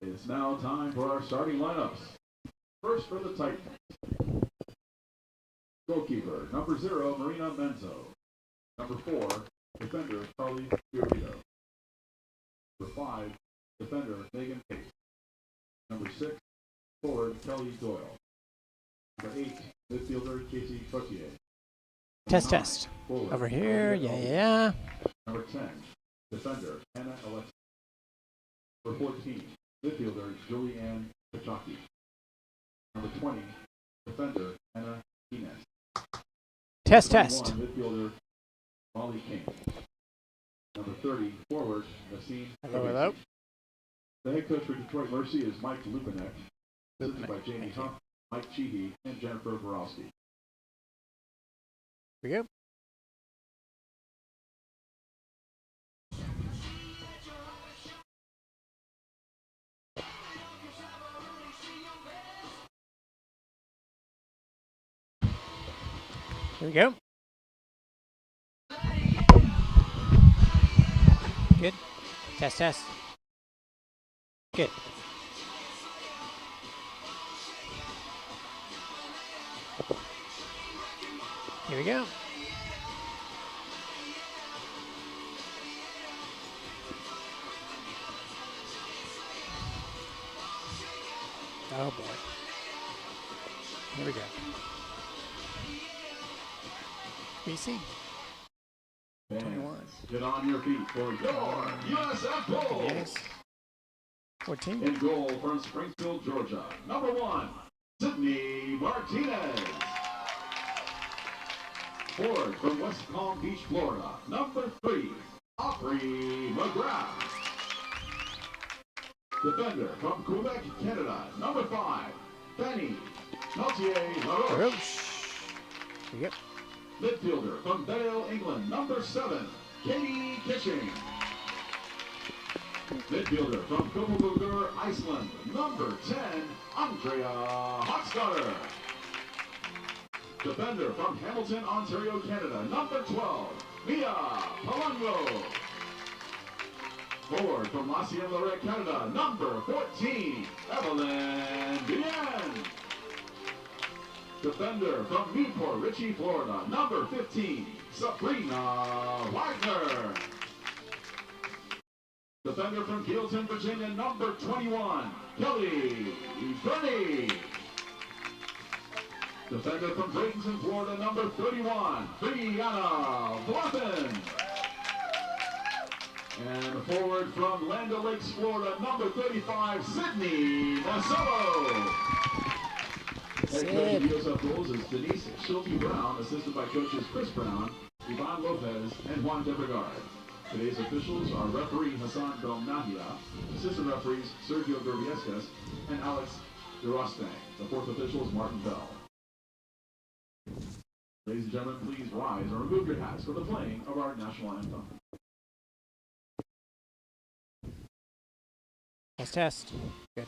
It's now time for our starting lineups. First for the Titans. Goalkeeper, number 0, Marina Menzo. Number 4, defender, Carly Fiorito. Number 5, defender, Megan Pace. Number 6, forward, Kelly Doyle. Number 8, midfielder, Casey Cotier. Test. Forward, Over here, Olivia yeah. Number 10, defender, Anna Alexa. Number 14, midfielder, Julianne Kachaki. Number 20, defender, Anna Inez. Test. Midfielder, Molly King. Number 30, forward, Nassim. Hello. The head coach for Detroit Mercy is Mike Lupinek, assisted by Jamie Huff, Mike Cheehee, and Jennifer Borowski. Here we go. Here we go. Good. Test. Good. Here we go. Oh boy. Here we go. BC. 21. Get on your feet for your USF goal. Yes. 14. In goal from Springfield, Georgia. Number 1, Sidney Martinez. Forward from West Palm Beach, Florida. Number 3, Aubrey McGrath. Defender from Quebec, Canada. Number 5, Fanny Meltier-LaRoche. Yep. Midfielder from Bale, England. Number 7, Katie Kitching. Midfielder from Kópavogur, Iceland. Number 10, Andrea Hochstarter. Defender from Hamilton, Ontario, Canada. Number 12, Mia Palongo. Forward from La Lorette, Canada. Number 14, Evelyn Bien. Defender from Newport Richey, Florida. Number 15, Sabrina Wagner. Defender from Gailton, Virginia. Number 21, Kelly Burney. Defender from Bradenton, Florida. Number 31, Brianna Blappen. And forward from Land O'Lakes, Florida. Number 35, Sidney Marcello. Head coach of USF Bulls is Denise Schulte Brown, assisted by coaches Chris Brown, Ivan Lopez, and Juan de Vergara. Today's officials are referee Hassan Belnahia, assistant referees Sergio Gerviescas, and Alex Durostang. The fourth official is Martin Bell. Ladies and gentlemen, please rise or remove your hats for the playing of our national anthem. Test. Good.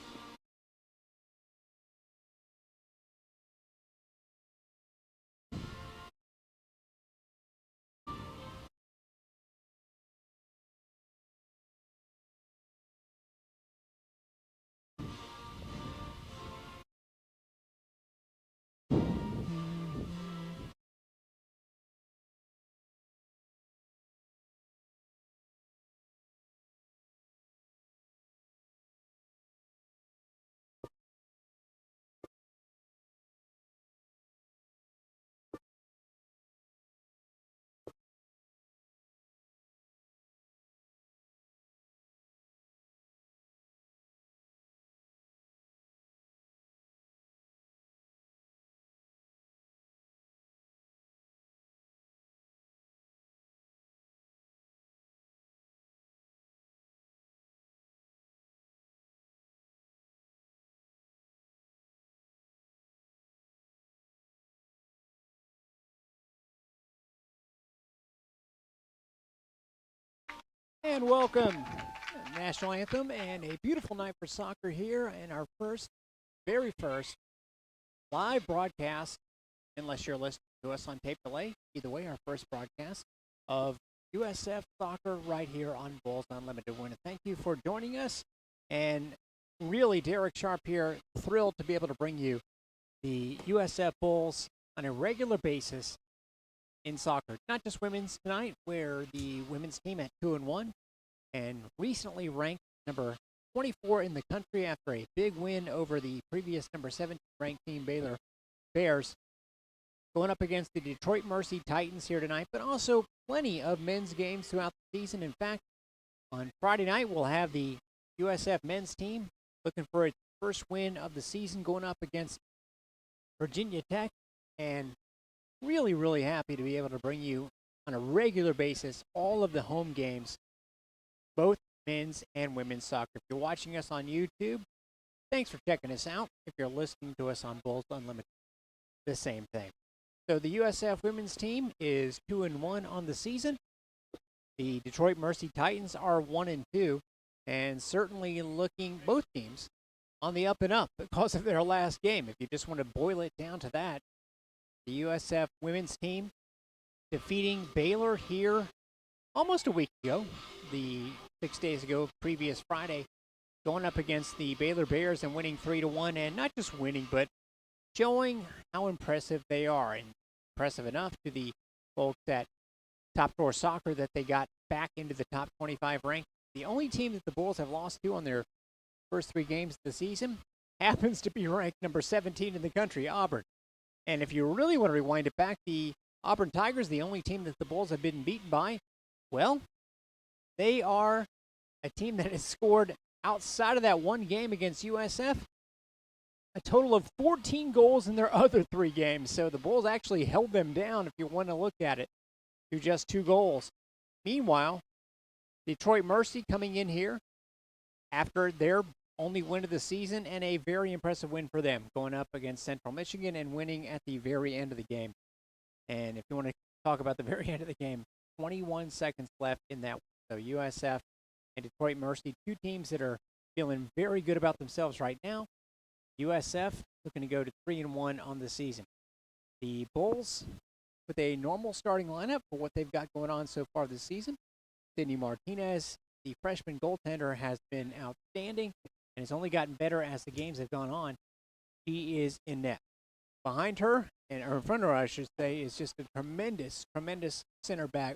And welcome. National anthem and a beautiful night for soccer here in our very first live broadcast, unless you're listening to us on tape delay. Either way, our first broadcast of USF soccer right here on Bulls Unlimited. We want to thank you for joining us. And really, Derek Sharp here, thrilled to be able to bring you the USF Bulls on a regular basis in soccer. Not just women's tonight, where the women's team at 2-1 and recently ranked number 24 in the country after a big win over the previous number 17 ranked team, Baylor Bears, going up against the Detroit Mercy Titans here tonight, but also plenty of men's games throughout the season. In fact, on Friday night, we'll have the USF men's team looking for its first win of the season, going up against Virginia Tech, and really, really happy to be able to bring you on a regular basis all of the home games, both men's and women's soccer. If you're watching us on YouTube, thanks for checking us out. If you're listening to us on Bulls Unlimited, the same thing. So the USF women's team is 2-1 on the season. The Detroit Mercy Titans are 1-2, and certainly looking, both teams, on the up and up because of their last game. If you just want to boil it down to that, the USF women's team defeating Baylor here almost a week ago, the 6 days ago, previous Friday, going up against the Baylor Bears and winning 3-1, and not just winning, but showing how impressive they are, and impressive enough to the folks at Top Drawer Soccer that they got back into the top 25 rank. The only team that the Bulls have lost to on their first 3 games of the season happens to be ranked number 17 in the country, Auburn. And if you really want to rewind it back, the Auburn Tigers, the only team that the Bulls have been beaten by, well, they are a team that has scored outside of that one game against USF a total of 14 goals in their other 3 games. So the Bulls actually held them down, if you want to look at it, to just 2 goals. Meanwhile, Detroit Mercy coming in here after their only win of the season, and a very impressive win for them, going up against Central Michigan and winning at the very end of the game. And if you want to talk about the very end of the game, 21 seconds left in that. So USF and Detroit Mercy, 2 teams that are feeling very good about themselves right now. USF looking to go to 3-1 on the season. The Bulls with a normal starting lineup for what they've got going on so far this season. Sidney Martinez, the freshman goaltender, has been outstanding and has only gotten better as the games have gone on. He is in net. Behind her, or in front of her, I should say, is just a tremendous, tremendous center back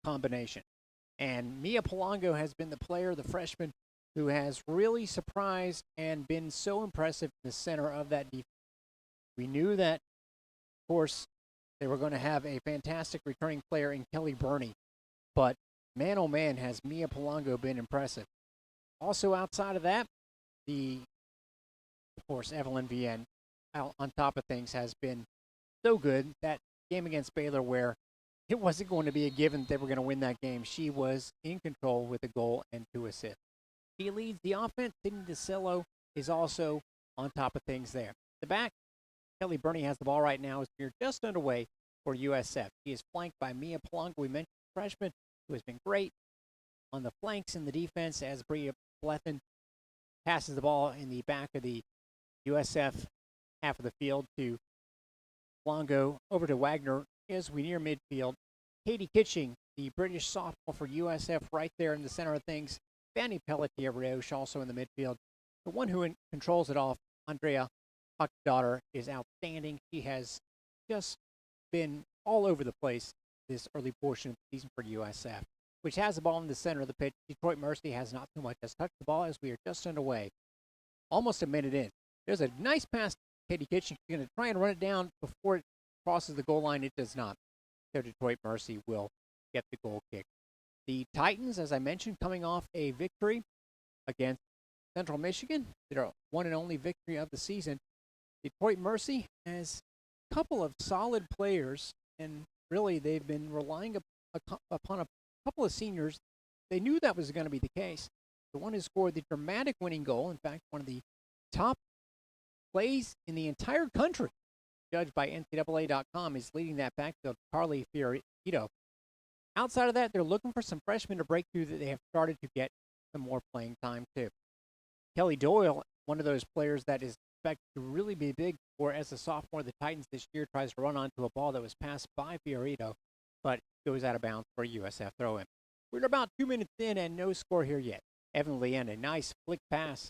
combination. And Mia Polanco has been the player, the freshman, who has really surprised and been so impressive in the center of that defense. We knew that, of course, they were going to have a fantastic returning player in Kelly Burney, but man, oh man, has Mia Polanco been impressive. Also outside of that, of course, Evelyn Vienne, out on top of things, has been so good. That game against Baylor, where it wasn't going to be a given that they were going to win that game, she was in control with a goal and 2 assists. He leads the offense. Sidney DeCillo is also on top of things there. The back, Kelly Burney has the ball right now as we're just underway for USF. He is flanked by Mia Polanco. We mentioned the freshman, who has been great on the flanks in the defense as Bria Blethen passes the ball in the back of the USF half of the field to Polanco, over to Wagner as we near midfield. Katie Kitching, the British sophomore for USF, right there in the center of things. Fanny Pelletier-Rioche also in the midfield. The one who controls it off, Andrea Hockdaughter, is outstanding. She has just been all over the place this early portion of the season for USF, which has the ball in the center of the pitch. Detroit Mercy has not so much as touched the ball as we are just underway. Almost a minute in. There's a nice pass to Katie Kitchen. She's going to try and run it down before it crosses the goal line. It does not. So Detroit Mercy will get the goal kick. The Titans, as I mentioned, coming off a victory against Central Michigan, their one and only victory of the season. Detroit Mercy has a couple of solid players, and really they've been relying upon a couple of seniors. They knew that was going to be the case. The one who scored the dramatic winning goal, in fact, one of the top plays in the entire country, judged by NCAA.com, is leading that backfield, Carly Fiorito. Outside of that, they're looking for some freshmen to break through that they have started to get some more playing time too. Kelly Doyle, one of those players that is expected to really be big for as a sophomore. The Titans this year tries to run onto a ball that was passed by Fiorito, but goes out of bounds for a USF throw-in. We're about 2 minutes in and no score here yet. Evan Lien, a nice flick pass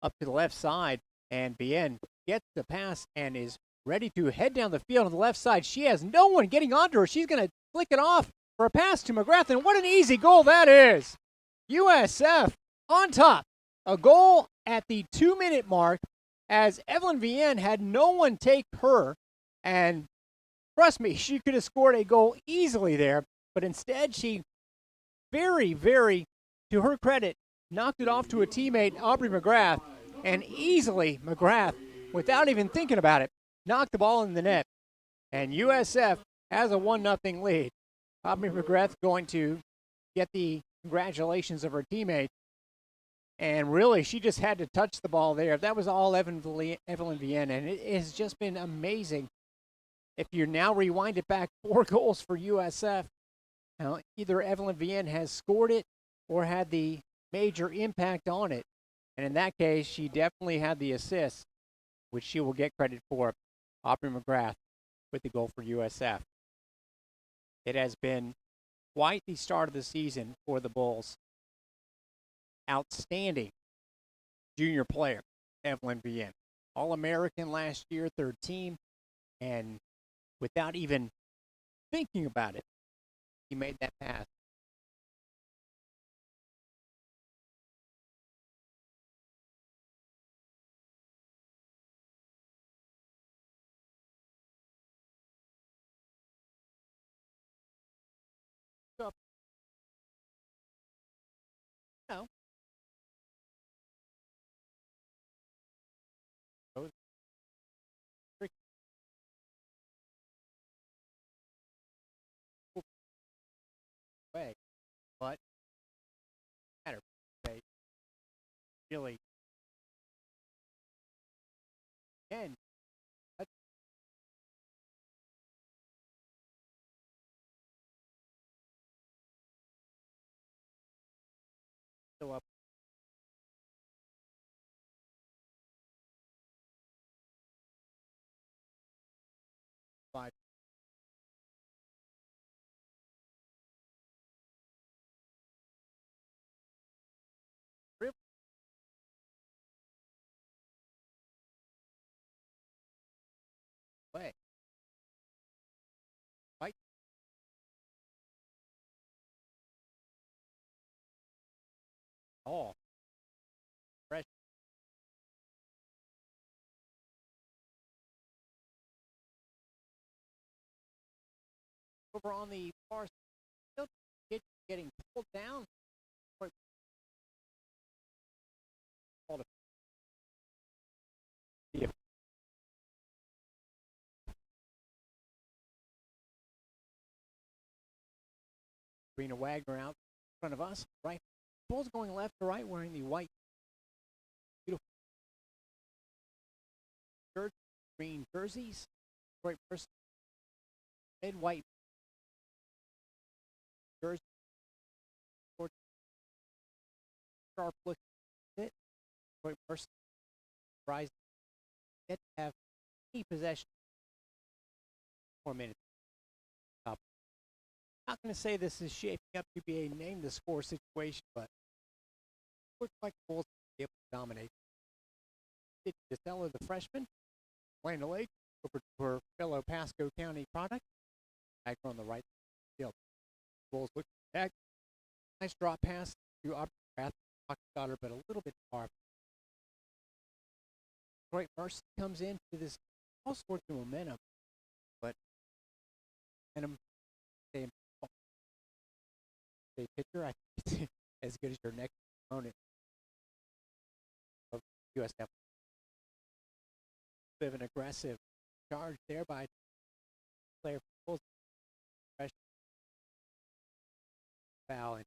up to the left side, and Bien gets the pass and is ready to head down the field on the left side. She has no one getting onto her. She's going to flick it off for a pass to McGrath, and what an easy goal that is. USF on top. A goal at the 2-minute mark as Evelyn Vienne had no one take her, and trust me, she could have scored a goal easily there, but instead she very, very, to her credit, knocked it off to a teammate, Aubrey McGrath, and easily McGrath, without even thinking about it, knocked the ball in the net. And USF has a 1-0 lead. Aubrey McGrath going to get the congratulations of her teammate. And really, she just had to touch the ball there. That was all Evelyn Vienne, and it has just been amazing. If you now rewind it back, 4 goals for USF. Now, either Evelyn Vienne has scored it or had the major impact on it. And in that case, she definitely had the assist, which she will get credit for. Aubrey McGrath with the goal for USF. It has been quite the start of the season for the Bulls. Outstanding junior player, Evelyn Vienne. All-American last year, 3rd team, and without even thinking about it, he made that pass. So, no. Goes away, but matter. They really can. So up. Five. Play. Fight. All. Fresh. Over on the far side, getting pulled down. Rena Wagner out in front of us. Right. Bulls going left to right, wearing the white, beautiful shirt, green jerseys. Right person. Red, white jersey. Sharp look fit. Right person. Rise. Get to have any possession. 4 minutes. Top. Not going to say this is shaping up to be a name the score situation, but it looks like the Bulls will be able to dominate. DeSella, the freshman, Landa Lake, over to her fellow Pasco County product. Back on the right field. Bulls look back. Nice drop pass to Aubrey got her, but a little bit far. Detroit Mercy comes into this all sorts of momentum, but momentum, same pitcher, I think it's as good as your next opponent of USF. Bit of an aggressive charge there by player for Bulls. Foul and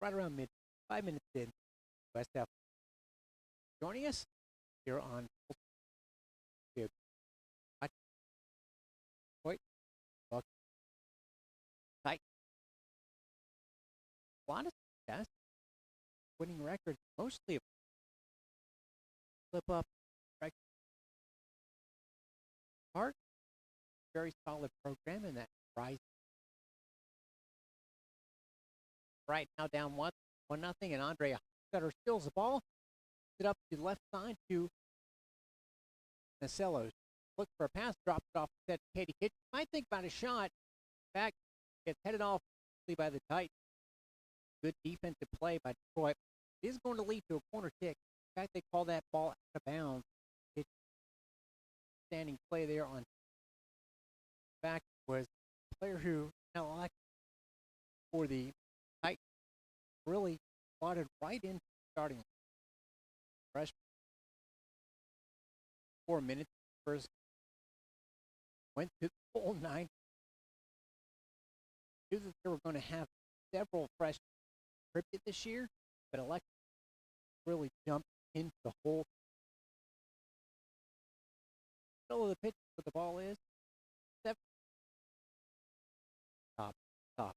right around 5 minutes in, USF joining us here on tight. A lot of success, winning records, mostly flip up record. Part very solid program in that rise. Right now down 1 1-0, and Andre Hutter steals the ball. It up to the left side to Nasello. Look for a pass, drops it off to Katie Kitchen. Might think about a shot. Back, gets headed off by the Titans. Good defensive play by Detroit. It is going to lead to a corner kick. In fact, they call that ball out of bounds. It's standing play there on. In fact, was a player who now elected for the Titans really slotted right into the starting line. Freshman. 4 minutes first. Went to the full 9. Knew that they were going to have several freshmen contribute this year, but elected really jumped into the whole middle of the pitch where the ball is. Top.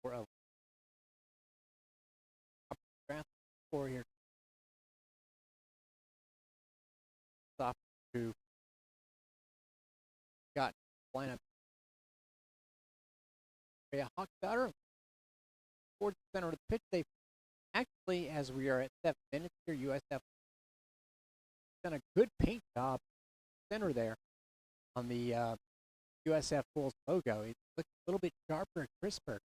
For a draft score here. Stop to got lineup. Hawk Cutter towards the center of the pitch. They actually, as we are at 7 minutes here, USF done a good paint job center there on the USF Bulls logo. It looks a little bit sharper and crisper.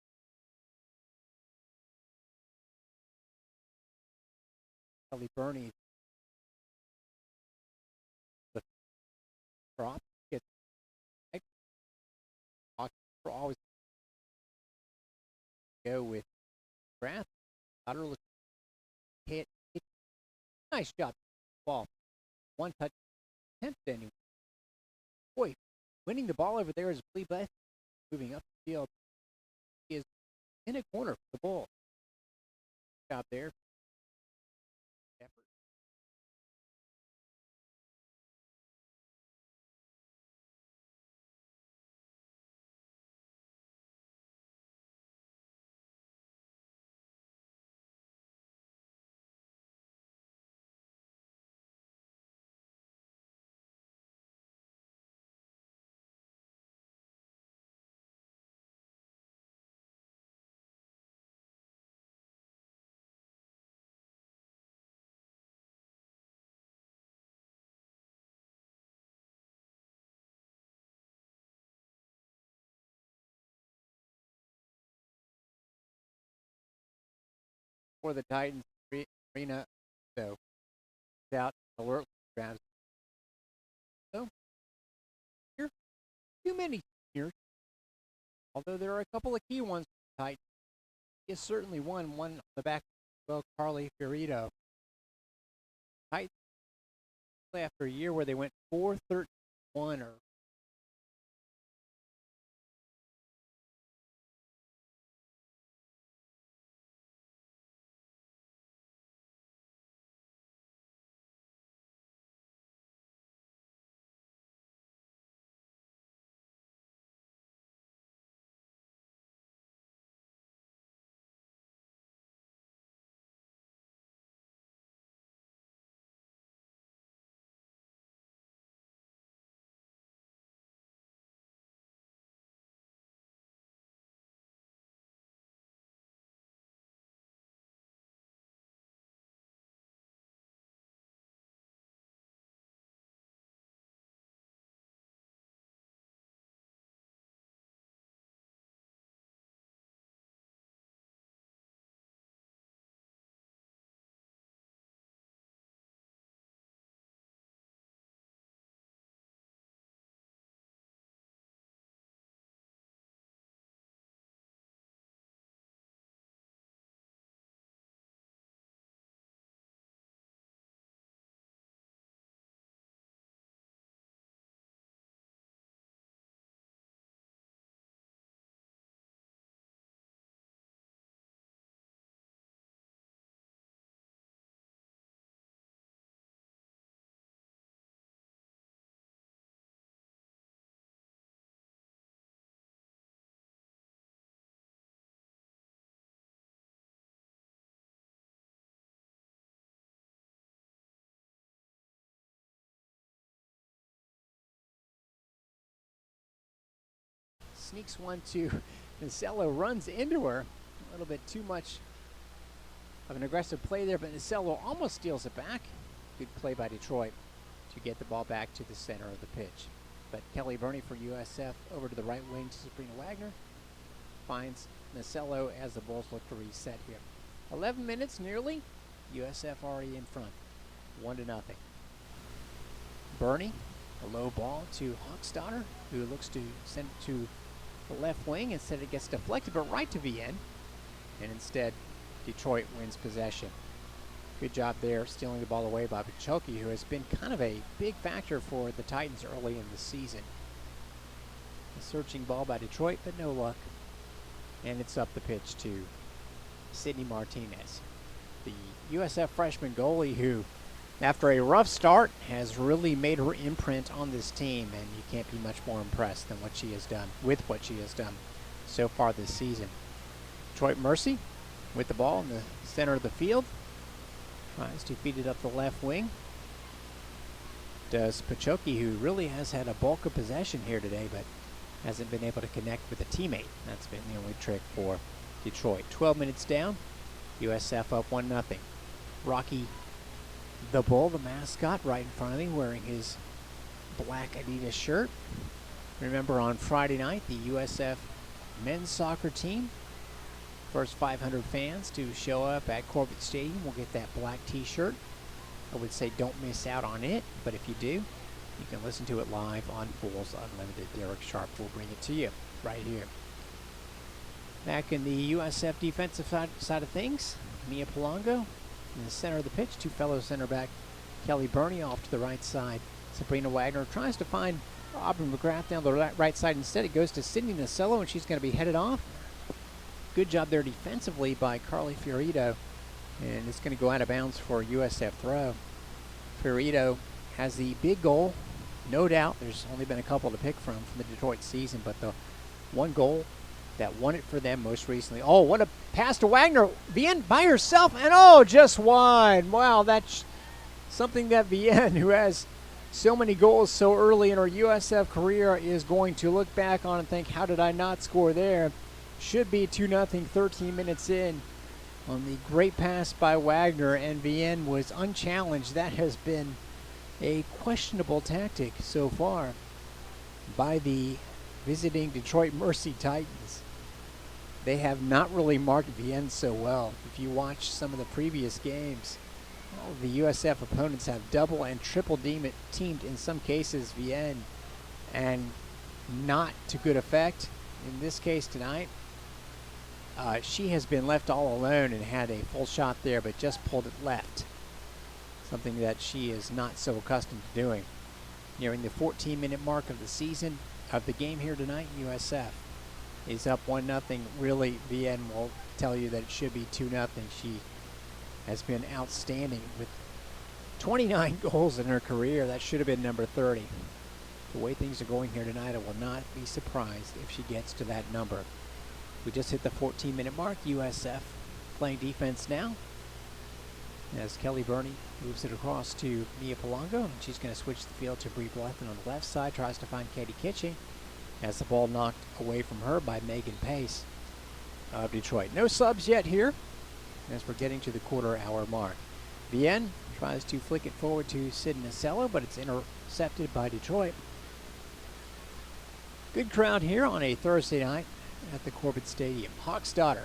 Kelly Burney. The drop gets always go with Graff. Utterly hit. Nice job. Ball. One touch. Attempt anyway. Boy, winning the ball over there is Lee Beth. Moving up the field. He is in a corner for the ball. Out there. Effort. For the Titans arena, so out alert grabs. So here, too many here. Although there are a couple of key ones for the Titans. He is certainly one on the back. Well, Carly Ferrito. Titans after a year where they went 4-13-1 or sneaks one to Nasello, runs into her. A little bit too much of an aggressive play there, but Nasello almost steals it back. Good play by Detroit to get the ball back to the center of the pitch. But Kelly Burney for USF over to the right wing to Sabrina Wagner. Finds Nasello as the Bulls look to reset here. 11 minutes nearly. USF already in front. 1-0. Burney, a low ball to Hochstadter, who looks to send it to the left wing. Instead it gets deflected, but right to Vienne. And instead, Detroit wins possession. Good job there, stealing the ball away by Pachoki, who has been kind of a big factor for the Titans early in the season. A searching ball by Detroit, but no luck. And it's up the pitch to Sidney Martinez, the USF freshman goalie who, after a rough start, has really made her imprint on this team, and you can't be much more impressed than what she has done, with what she has done so far this season. Detroit Mercy with the ball in the center of the field. Tries to feed it up the left wing. Does Pachoki, who really has had a bulk of possession here today, but hasn't been able to connect with a teammate. That's been the only trick for Detroit. 12 minutes down. USF up 1-0. Rocky the Bull, the mascot, right in front of me, wearing his black Adidas shirt. Remember, on Friday night, the USF men's soccer team, first 500 fans to show up at Corbett Stadium will get that black t-shirt. I would say don't miss out on it, but if you do, you can listen to it live on Fools Unlimited. Derek Sharp will bring it to you right here. Back in the USF defensive side of things, Mia Palongo in the center of the pitch. Two fellow center back Kelly Burney off to the right side. Sabrina Wagner tries to find Aubrey McGrath down the right side. Instead, it goes to Sidney Nasello, and she's going to be headed off. Good job there defensively by Carly Fiorito, and it's going to go out of bounds for a USF throw. Fiorito has the big goal, no doubt. There's only been a couple to pick from the Detroit season, but the one goal that won it for them most recently. Oh, what a pass to Wagner. Vienne by herself, and oh, just wide. Wow, that's something that Vienne, who has so many goals so early in her USF career, is going to look back on and think, how did I not score there? Should be 2-0, 13 minutes in on the great pass by Wagner, and Vienne was unchallenged. That has been a questionable tactic so far by the visiting Detroit Mercy Titans. They have not really marked Vienne so well. If you watch some of the previous games, all the USF opponents have double and triple teamed in some cases Vienne, and not to good effect. In this case tonight, she has been left all alone and had a full shot there, but just pulled it left. Something that she is not so accustomed to doing. Nearing the 14-minute mark of the season, of the game here tonight, USF is up 1-0. Really, Vienne will tell you that it should be 2-0. She has been outstanding with 29 goals in her career. That should have been number 30. The way things are going here tonight, I will not be surprised if she gets to that number. We just hit the 14-minute mark. USF playing defense now, as Kelly Burney moves it across to Mia Palongo, and she's going to switch the field to Bree Blethen on the left side. Tries to find Katie Kitching, has the ball knocked away from her by Megan Pace of Detroit. No subs yet here, as we're getting to the quarter-hour mark. Vienne tries to flick it forward to Sidney Nasello, but it's intercepted by Detroit. Good crowd here on a Thursday night at the Corbett Stadium. Hochstadter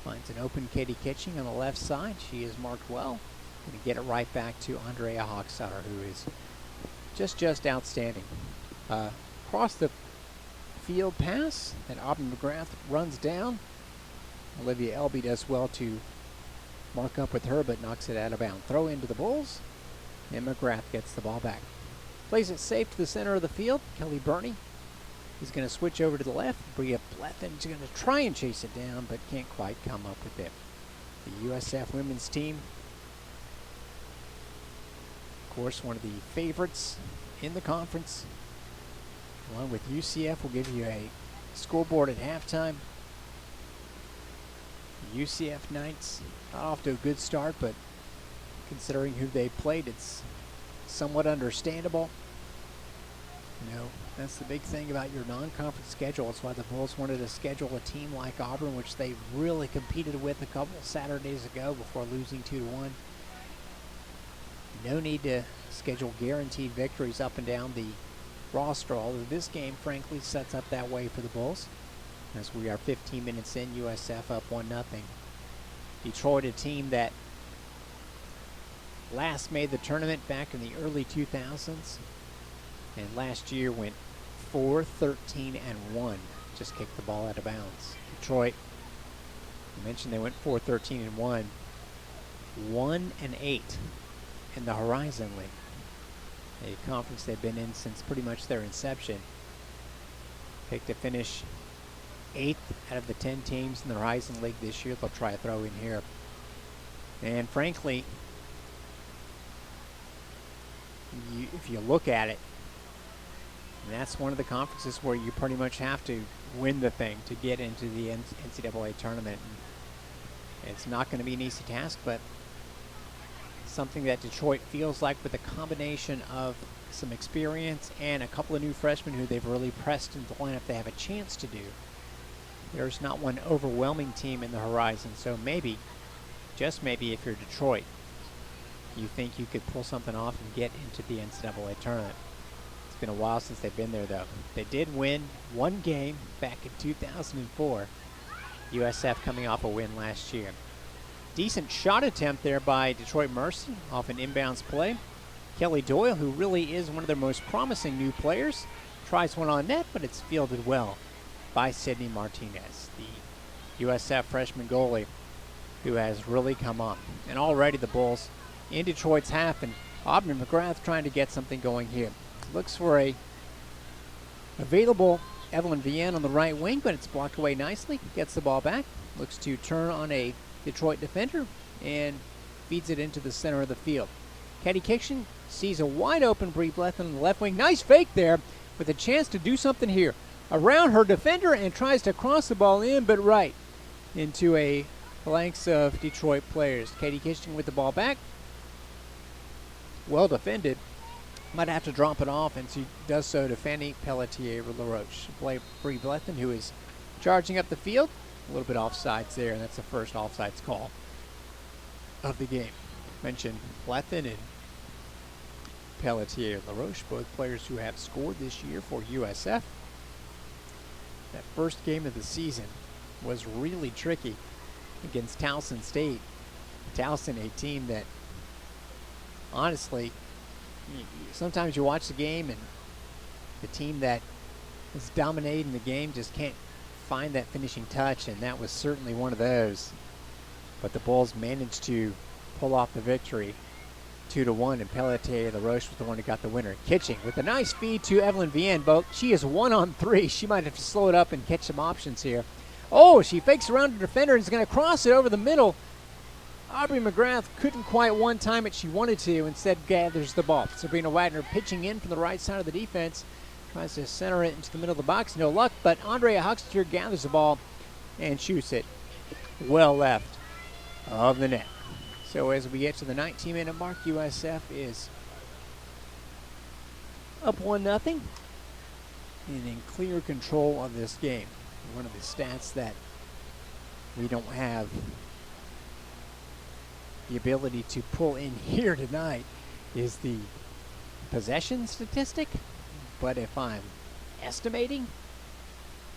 finds an open Katie Kitching on the left side. She is marked well. Going to get it right back to Andrea Hochstadter, who is just outstanding. Across the field pass, and Aubrey McGrath runs down. Olivia Elby does well to mark up with her, but knocks it out of bounds. Throw into the Bulls, and McGrath gets the ball back. Plays it safe to the center of the field. Kelly Burney is going to switch over to the left. Bria Blethen is going to try and chase it down, but can't quite come up with it. The USF women's team, of course, one of the favorites in the conference, along with UCF. Will give you a scoreboard at halftime. The UCF Knights not off to a good start, but considering who they played, it's somewhat understandable. You know, that's the big thing about your non-conference schedule. That's why the Bulls wanted to schedule a team like Auburn, which they really competed with a couple Saturdays ago before losing 2-1. No need to schedule guaranteed victories up and down the roster, although this game, frankly, sets up that way for the Bulls. As we are 15 minutes in, USF up 1-0. Detroit, a team that last made the tournament back in the early 2000s, and last year went 4-13-1. Just kicked the ball out of bounds. Detroit, I mentioned they went 4-13-1, 1-8 in the Horizon League, a conference they've been in since pretty much their inception. Picked to finish 8th out of the 10 teams in the Horizon League this year. They'll try to throw in here. And frankly, if you look at it, that's one of the conferences where you pretty much have to win the thing to get into the NCAA tournament. And it's not going to be an easy task, but something that Detroit feels like, with a combination of some experience and a couple of new freshmen who they've really pressed into the lineup, they have a chance to do. There's not one overwhelming team in the Horizon, so maybe, just maybe, if you're Detroit, you think you could pull something off and get into the NCAA tournament. It's been a while since they've been there, though. They did win one game back in 2004. USF coming off a win last year. Decent shot attempt there by Detroit Mercy off an inbounds play. Kelly Doyle, who really is one of their most promising new players, tries one on net, but it's fielded well by Sidney Martinez, the USF freshman goalie, who has really come on. And already the Bulls in Detroit's half, and Aubrey McGrath trying to get something going here. Looks for a available Evelyn Vienne on the right wing, but it's blocked away nicely. Gets the ball back. Looks to turn on a Detroit defender and feeds it into the center of the field. Katie Kitchen sees a wide open Brie Blethyn on the left wing. Nice fake there with a chance to do something here around her defender, and tries to cross the ball in, but right into a flanks of Detroit players. Katie Kitchen with the ball back. Well defended. Might have to drop it off, and she does so to Fanny Pelletier-LaRoche. Brie Blethyn, who is charging up the field. A little bit offsides there, and that's the first offsides call of the game. Mentioned Blethyn and Pelletier-LaRoche, both players who have scored this year for USF. That first game of the season was really tricky against Towson State. Towson, a team that, honestly, sometimes you watch the game and the team that is dominating the game just can't find that finishing touch, and that was certainly one of those. But the Bulls managed to pull off the victory 2-1, and Pelletier-LaRoche was the one who got the winner. Kitching with a nice feed to Evelyn Vienne, but she is 1-on-3. She might have to slow it up and catch some options here. Oh, she fakes around the defender and is going to cross it over the middle. Aubrey McGrath couldn't quite one-time it. She wanted to, instead gathers the ball. Sabrina Wagner pitching in from the right side of the defense. Tries to center it into the middle of the box. No luck, but Andrea Huckster gathers the ball and shoots it well left of the net. So as we get to the 19-minute mark, USF is up 1-0 and in clear control of this game. One of the stats that we don't have the ability to pull in here tonight is the possession statistic. But if I'm estimating,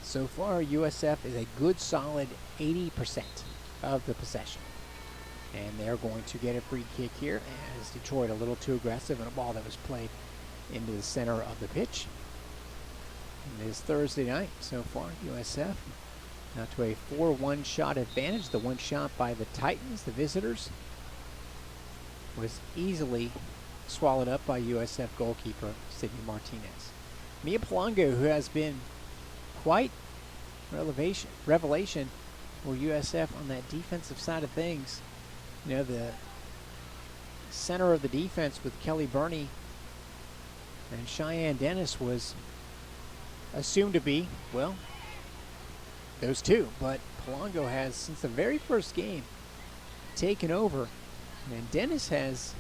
so far USF is a good solid 80% of the possession. And they're going to get a free kick here as Detroit a little too aggressive on a ball that was played into the center of the pitch. It is Thursday night so far. USF now to a 4-1 shot advantage. The one shot by the Titans, the visitors, was easily swallowed up by USF goalkeeper Sidney Martinez. Mia Palongo, who has been quite revelation for USF on that defensive side of things. You know, the center of the defense with Kelly Burney and Cheyenne Dennis was assumed to be, well, those two. But Palongo has, since the very first game, taken over. And Dennis has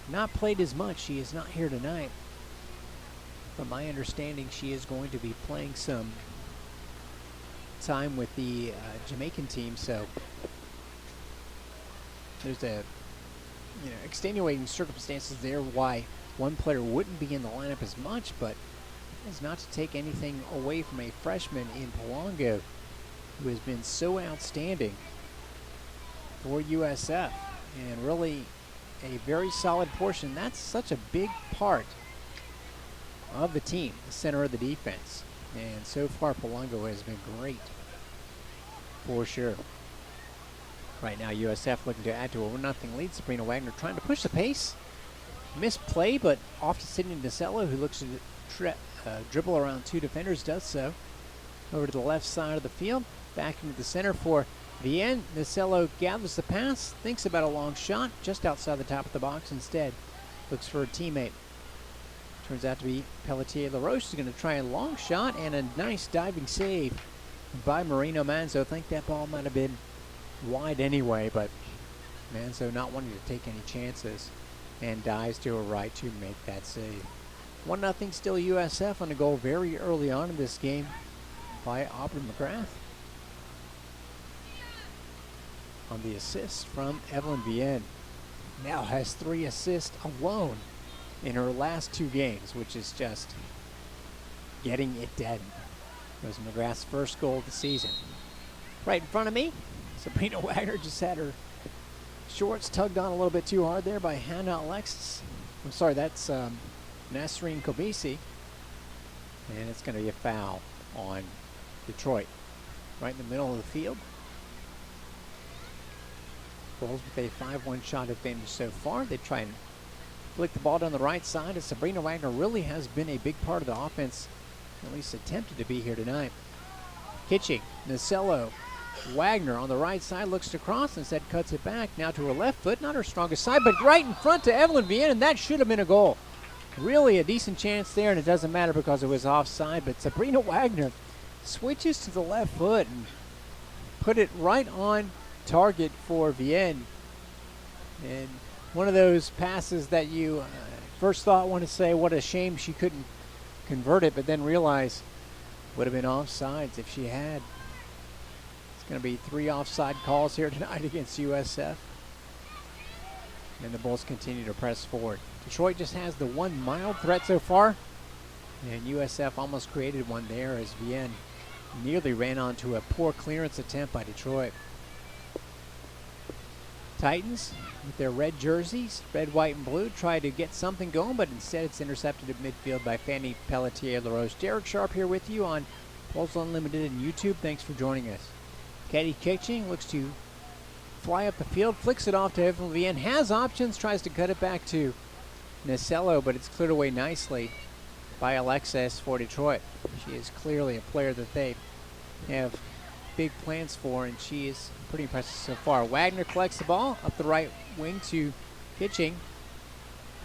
not played as much. She is not here tonight. From my understanding, she is going to be playing some time with the Jamaican team, so there's a extenuating circumstances there why one player wouldn't be in the lineup as much, but it's not to take anything away from a freshman in Polanco who has been so outstanding for USF and really a very solid portion. That's such a big part of the team, the center of the defense. And so far, Polanco has been great for sure. Right now, USF looking to add to a 1-0 lead. Sabrina Wagner trying to push the pace. Missed play, but off to Sidney Martinez, who looks to dribble around two defenders, does so. Over to the left side of the field. Back into the center for Vienne. Martinez gathers the pass, thinks about a long shot just outside the top of the box instead. Looks for a teammate. Turns out to be Pelletier LaRoche is going to try a long shot and a nice diving save by Marino Manzo. I think that ball might have been wide anyway, but Manzo not wanting to take any chances and dives to her right to make that save. 1-0 still USF on a goal very early on in this game by Aubrey McGrath. On the assist from Evelyn Vienne. Now has 3 assists alone in her last 2 games, which is just getting it done. It was McGrath's first goal of the season. Right in front of me, Sabrina Wagner just had her shorts tugged on a little bit too hard there by Hannah Alexis. I'm sorry, that's Nasreen Kobisi. And it's going to be a foul on Detroit. Right in the middle of the field. Bulls with a 5-1 shot advantage so far. They try and flick the ball down the right side, as Sabrina Wagner really has been a big part of the offense, at least attempted to be here tonight. Kitching, Nacello, Wagner on the right side looks to cross, instead cuts it back. Now to her left foot, not her strongest side, but right in front to Evelyn Vienne, and that should have been a goal. Really a decent chance there, and it doesn't matter because it was offside, but Sabrina Wagner switches to the left foot and put it right on target for Vienne. And one of those passes that you first thought want to say what a shame she couldn't convert it, but then realize would have been offsides if she had. It's going to be 3 offside calls here tonight against USF. And the Bulls continue to press forward. Detroit just has the one mild threat so far, and USF almost created one there as Vienne nearly ran onto a poor clearance attempt by Detroit. Titans, with their red jerseys, red, white, and blue, try to get something going, but instead it's intercepted at midfield by Fanny Pelletier LaRoche. Derek Sharp here with you on Bulls Unlimited and YouTube. Thanks for joining us. Katie Kitching looks to fly up the field, flicks it off to Evelyn Vienne, has options, tries to cut it back to Nacello, but it's cleared away nicely by Alexis for Detroit. She is clearly a player that they have big plans for, and she is pretty impressive so far. Wagner collects the ball up the right wing to Kitching.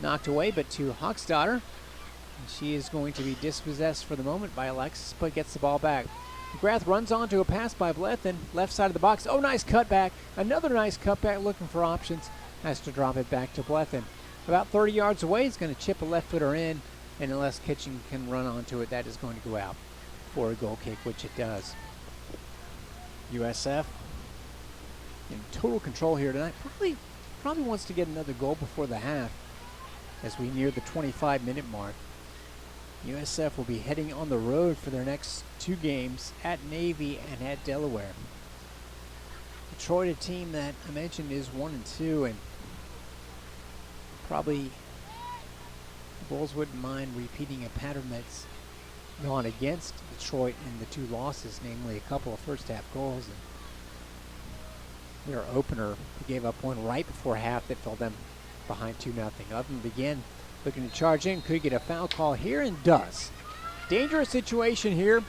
Knocked away, but to Hochstadter. She is going to be dispossessed for the moment by Alexis, but gets the ball back. McGrath runs onto a pass by Blethen, left side of the box. Oh, nice cutback. Another nice cutback, looking for options. Has to drop it back to Blethen. About 30 yards away, he's going to chip a left footer in, and unless Kitching can run onto it, that is going to go out for a goal kick, which it does. USF in total control here tonight. Probably wants to get another goal before the half as we near the 25-minute mark. USF will be heading on the road for their next 2 games at Navy and at Delaware. Detroit, a team that I mentioned is 1-2, and probably the Bulls wouldn't mind repeating a pattern that's gone against Detroit in the 2 losses, namely a couple of first half goals. And their opener, they gave up one right before half that fell them behind 2-0. Oven began looking to charge in, could get a foul call here, and does. Dangerous situation here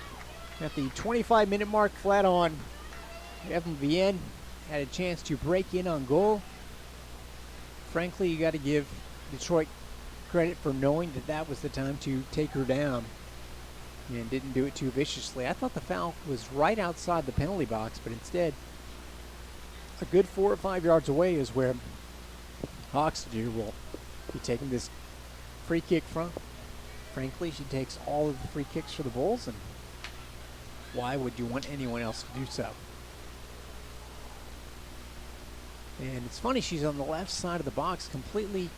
at the 25-minute mark, flat on. Evan Vienne had a chance to break in on goal. Frankly, you got to give Detroit credit for knowing that that was the time to take her down and didn't do it too viciously. I thought the foul was right outside the penalty box, but instead a good 4 or 5 yards away is where Hochstadter will be taking this free kick Frankly, she takes all of the free kicks for the Bulls, and why would you want anyone else to do so? And it's funny, she's on the left side of the box, completely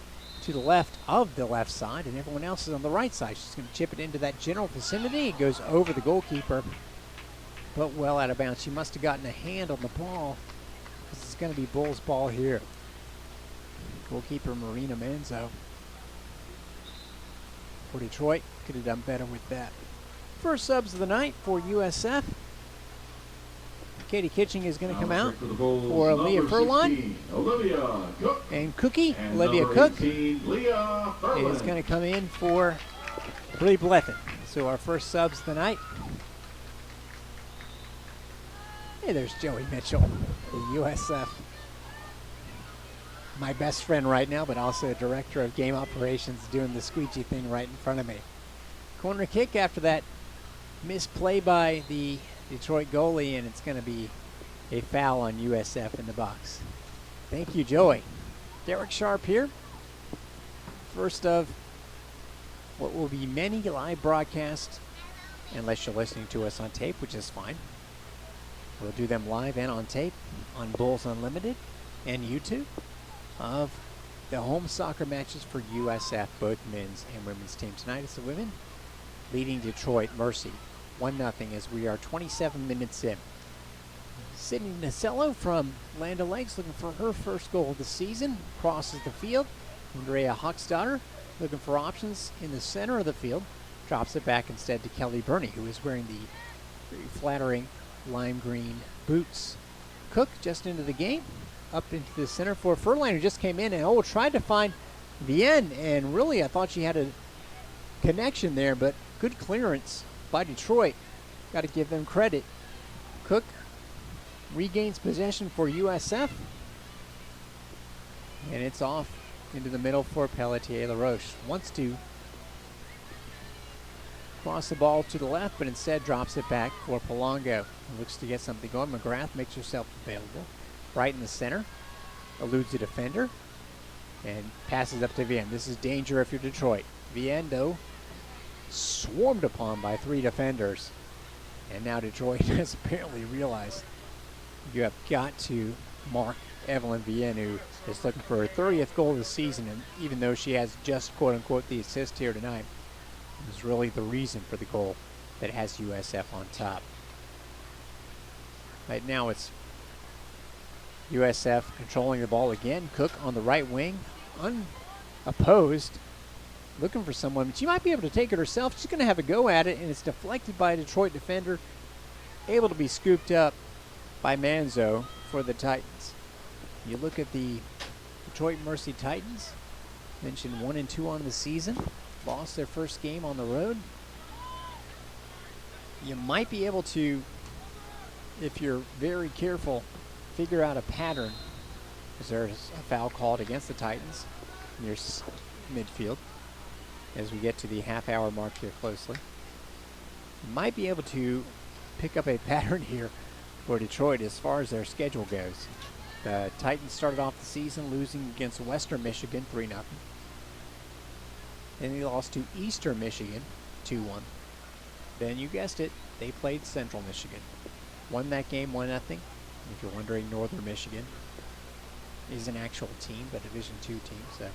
to the left of the left side, and everyone else is on the right side. She's going to chip it into that general vicinity. It goes over the goalkeeper, but well out of bounds. She must have gotten a hand on the ball, because it's going to be Bulls ball here. Goalkeeper Marina Manzo for Detroit could have done better with that. First subs of the night for USF. Katie Kitching is going to come out for Leah Furlan. And Cookie, Olivia Cook, is going to come in for Brie Blethyn. So our first subs of the night. Hey, there's Joey Mitchell, the USF. My best friend right now, but also director of game operations, doing the squeegee thing right in front of me. Corner kick after that misplay by the Detroit goalie, and it's going to be a foul on USF in the box. Thank you, Joey. Derek Sharp here. First of what will be many live broadcasts, unless you're listening to us on tape, which is fine. We'll do them live and on tape on Bulls Unlimited and YouTube of the home soccer matches for USF, both men's and women's teams. Tonight it's the women leading Detroit Mercy 1-0 as we are 27 minutes in. Sidney Nasello from Land O'Lakes looking for her first goal of the season. Crosses the field. Andrea Hochstadter looking for options in the center of the field. Drops it back instead to Kelly Burney, who is wearing the very flattering lime green boots. Cook just into the game. Up into the center for Furlan, who just came in and tried to find Vienne, and really I thought she had a connection there, but good clearance by Detroit. Got to give them credit. Cook regains possession for USF, and it's off into the middle for Pelletier LaRoche. Wants to cross the ball to the left, but instead drops it back for Palongo. Looks to get something going. McGrath makes herself available. Right in the center, eludes the defender, and passes up to Vienne. This is danger if you're Detroit. Vienne, though, swarmed upon by 3 defenders, and now Detroit has apparently realized you have got to mark Evelyn Vienne, who is looking for her 30th goal of the season, and even though she has just quote-unquote the assist here tonight, it was really the reason for the goal that has USF on top. Right now it's USF controlling the ball again. Cook on the right wing, unopposed, looking for someone. She might be able to take it herself. She's going to have a go at it, and it's deflected by a Detroit defender, able to be scooped up by Manzo for the Titans. You look at the Detroit Mercy Titans, mentioned 1-2 on the season, lost their first game on the road. You might be able to, if you're very careful, figure out a pattern. Is there a foul called against the Titans near midfield as we get to the half-hour mark here closely? You might be able to pick up a pattern here for Detroit as far as their schedule goes. The Titans started off the season losing against Western Michigan 3-0. Then they lost to Eastern Michigan 2-1. Then you guessed it, they played Central Michigan. Won that game 1-0. If you're wondering, Northern Michigan is an actual team, but a Division II team, so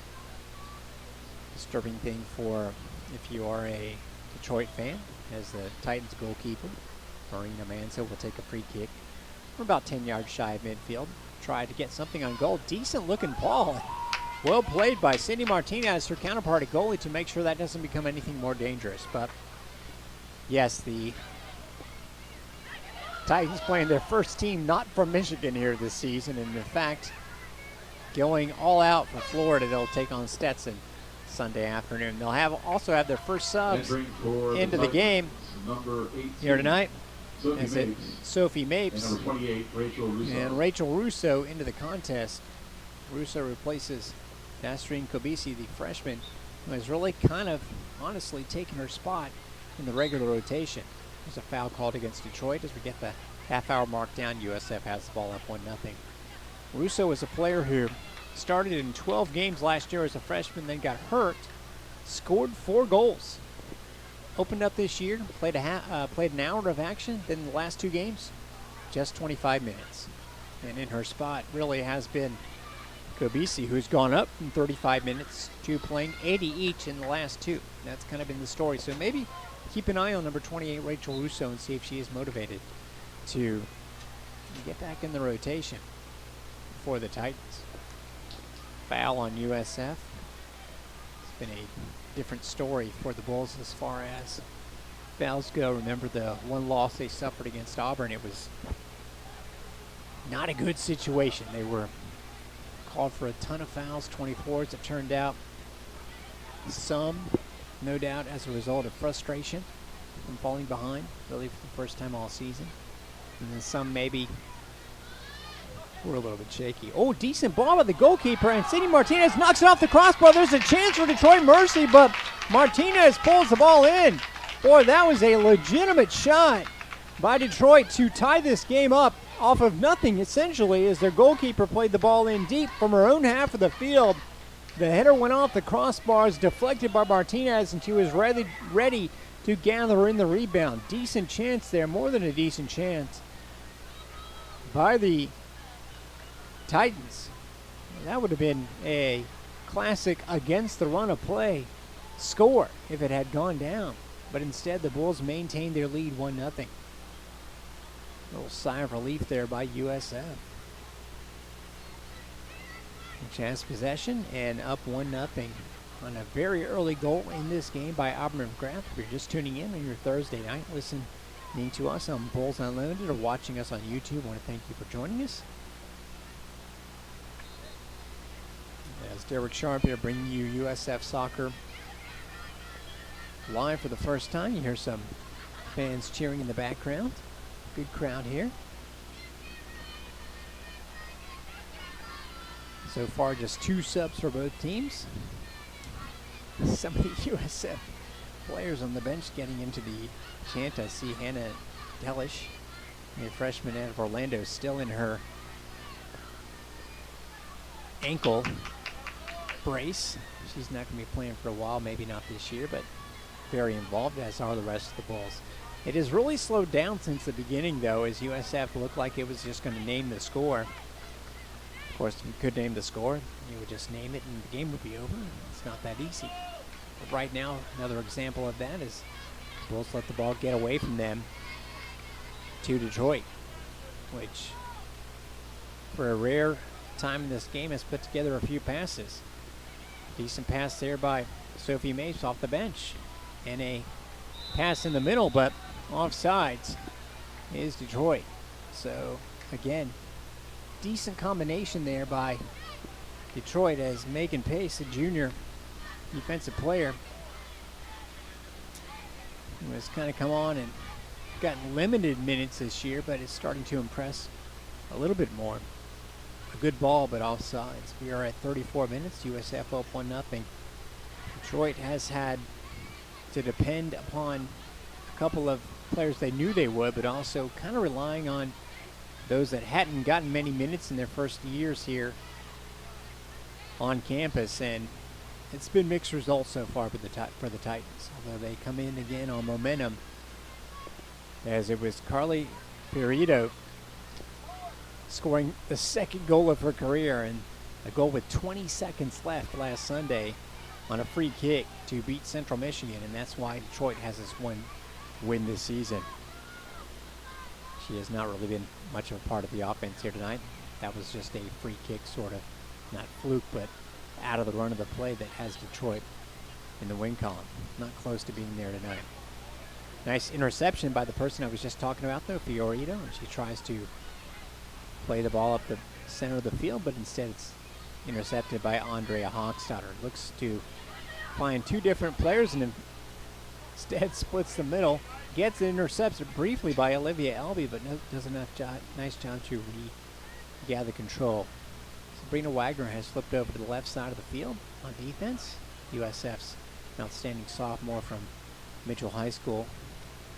disturbing thing for if you are a Detroit fan, as the Titans goalkeeper, Marina Manzo, will take a free kick from about 10 yards shy of midfield. Try to get something on goal. Decent looking ball. Well played by Sidney Martinez, her counterpart at goalie, to make sure that doesn't become anything more dangerous. But yes, the Titans playing their first team not from Michigan here this season, and in fact going all out for Florida. They'll take on Stetson Sunday afternoon. They'll also have their first subs into the game here tonight. Sophie Mapes and number 28, Rachel Russo. And Rachel Russo into the contest. Russo replaces Nasreen Kobisi, the freshman, who has really kind of honestly taken her spot in the regular rotation. There's a foul called against Detroit as we get the half-hour mark down. USF has the ball up 1-0. Russo is a player who started in 12 games last year as a freshman, then got hurt, scored 4 goals opened up this year, played an hour of action. Then the last 2 games, just 25 minutes. And in her spot really has been Kobisi, who's gone up from 35 minutes to playing 80 each in the last 2. That's kind of been the story. So maybe keep an eye on number 28, Rachel Russo, and see if she is motivated to get back in the rotation for the Titans. Foul on USF. It's been a different story for the Bulls as far as fouls go. Remember the one loss they suffered against Auburn? It was not a good situation. They were called for a ton of fouls, 24 as it turned out. Some, no doubt, as a result of frustration from falling behind, really for the first time all season. And then some maybe were a little bit shaky. Oh, decent ball by the goalkeeper, and Sidney Martinez knocks it off the crossbar. There's a chance for Detroit Mercy, but Martinez pulls the ball in. Boy, that was a legitimate shot by Detroit to tie this game up off of nothing, essentially, as their goalkeeper played the ball in deep from her own half of the field. The header went off the crossbars, deflected by Martinez, and she was ready to gather in the rebound. Decent chance there, more than a decent chance by the Titans. That would have been a classic against the run of play score if it had gone down. But instead, the Bulls maintained their lead 1-0. Little sigh of relief there by USF. Which has possession and up 1-0 on a very early goal in this game by Auburn McGrath. If you're just tuning in on your Thursday night, listening to us on Bulls Unlimited or watching us on YouTube, I want to thank you for joining us. As Derek Sharp here bringing you USF Soccer live for the first time. You hear some fans cheering in the background. Good crowd here. So far, just 2 subs for both teams. Some of the USF players on the bench getting into the chant. I see Hannah Delish, a freshman out of Orlando, still in her ankle brace. She's not going to be playing for a while, maybe not this year, but very involved, as are the rest of the Bulls. It has really slowed down since the beginning, though, as USF looked like it was just going to name the score. Of course, if you could name the score, you would just name it and the game would be over. It's not that easy. But right now, another example of that is the Bulls let the ball get away from them to Detroit, which, for a rare time in this game, has put together a few passes. Decent pass there by Sophie Mapes off the bench. And a pass in the middle, but offsides is Detroit. So, again, decent combination there by Detroit as Megan Pace, a junior defensive player, who has kind of come on and gotten limited minutes this year, but is starting to impress a little bit more. A good ball, but offsides. We are at 34 minutes. USF up 1-0. Detroit has had to depend upon a couple of players they knew they would, but also kind of relying on those that hadn't gotten many minutes in their first years here on campus, and it's been mixed results so far for the Titans, although they come in again on momentum, as it was Carly Perito scoring the second goal of her career, and a goal with 20 seconds left last Sunday on a free kick to beat Central Michigan, and that's why Detroit has this one win this season. She has not really been much of a part of the offense here tonight. That was just a free kick, sort of, not fluke, but out of the run of the play that has Detroit in the win column. Not close to being there tonight. Nice interception by the person I was just talking about, though, Fiorito, and she tries to play the ball up the center of the field, but instead it's intercepted by Andrea Hochstadter. Looks to find 2 different players and instead splits the middle. Gets intercepted briefly by Olivia Elby, but does a nice job to regather control. Sabrina Wagner has flipped over to the left side of the field on defense. USF's outstanding sophomore from Mitchell High School.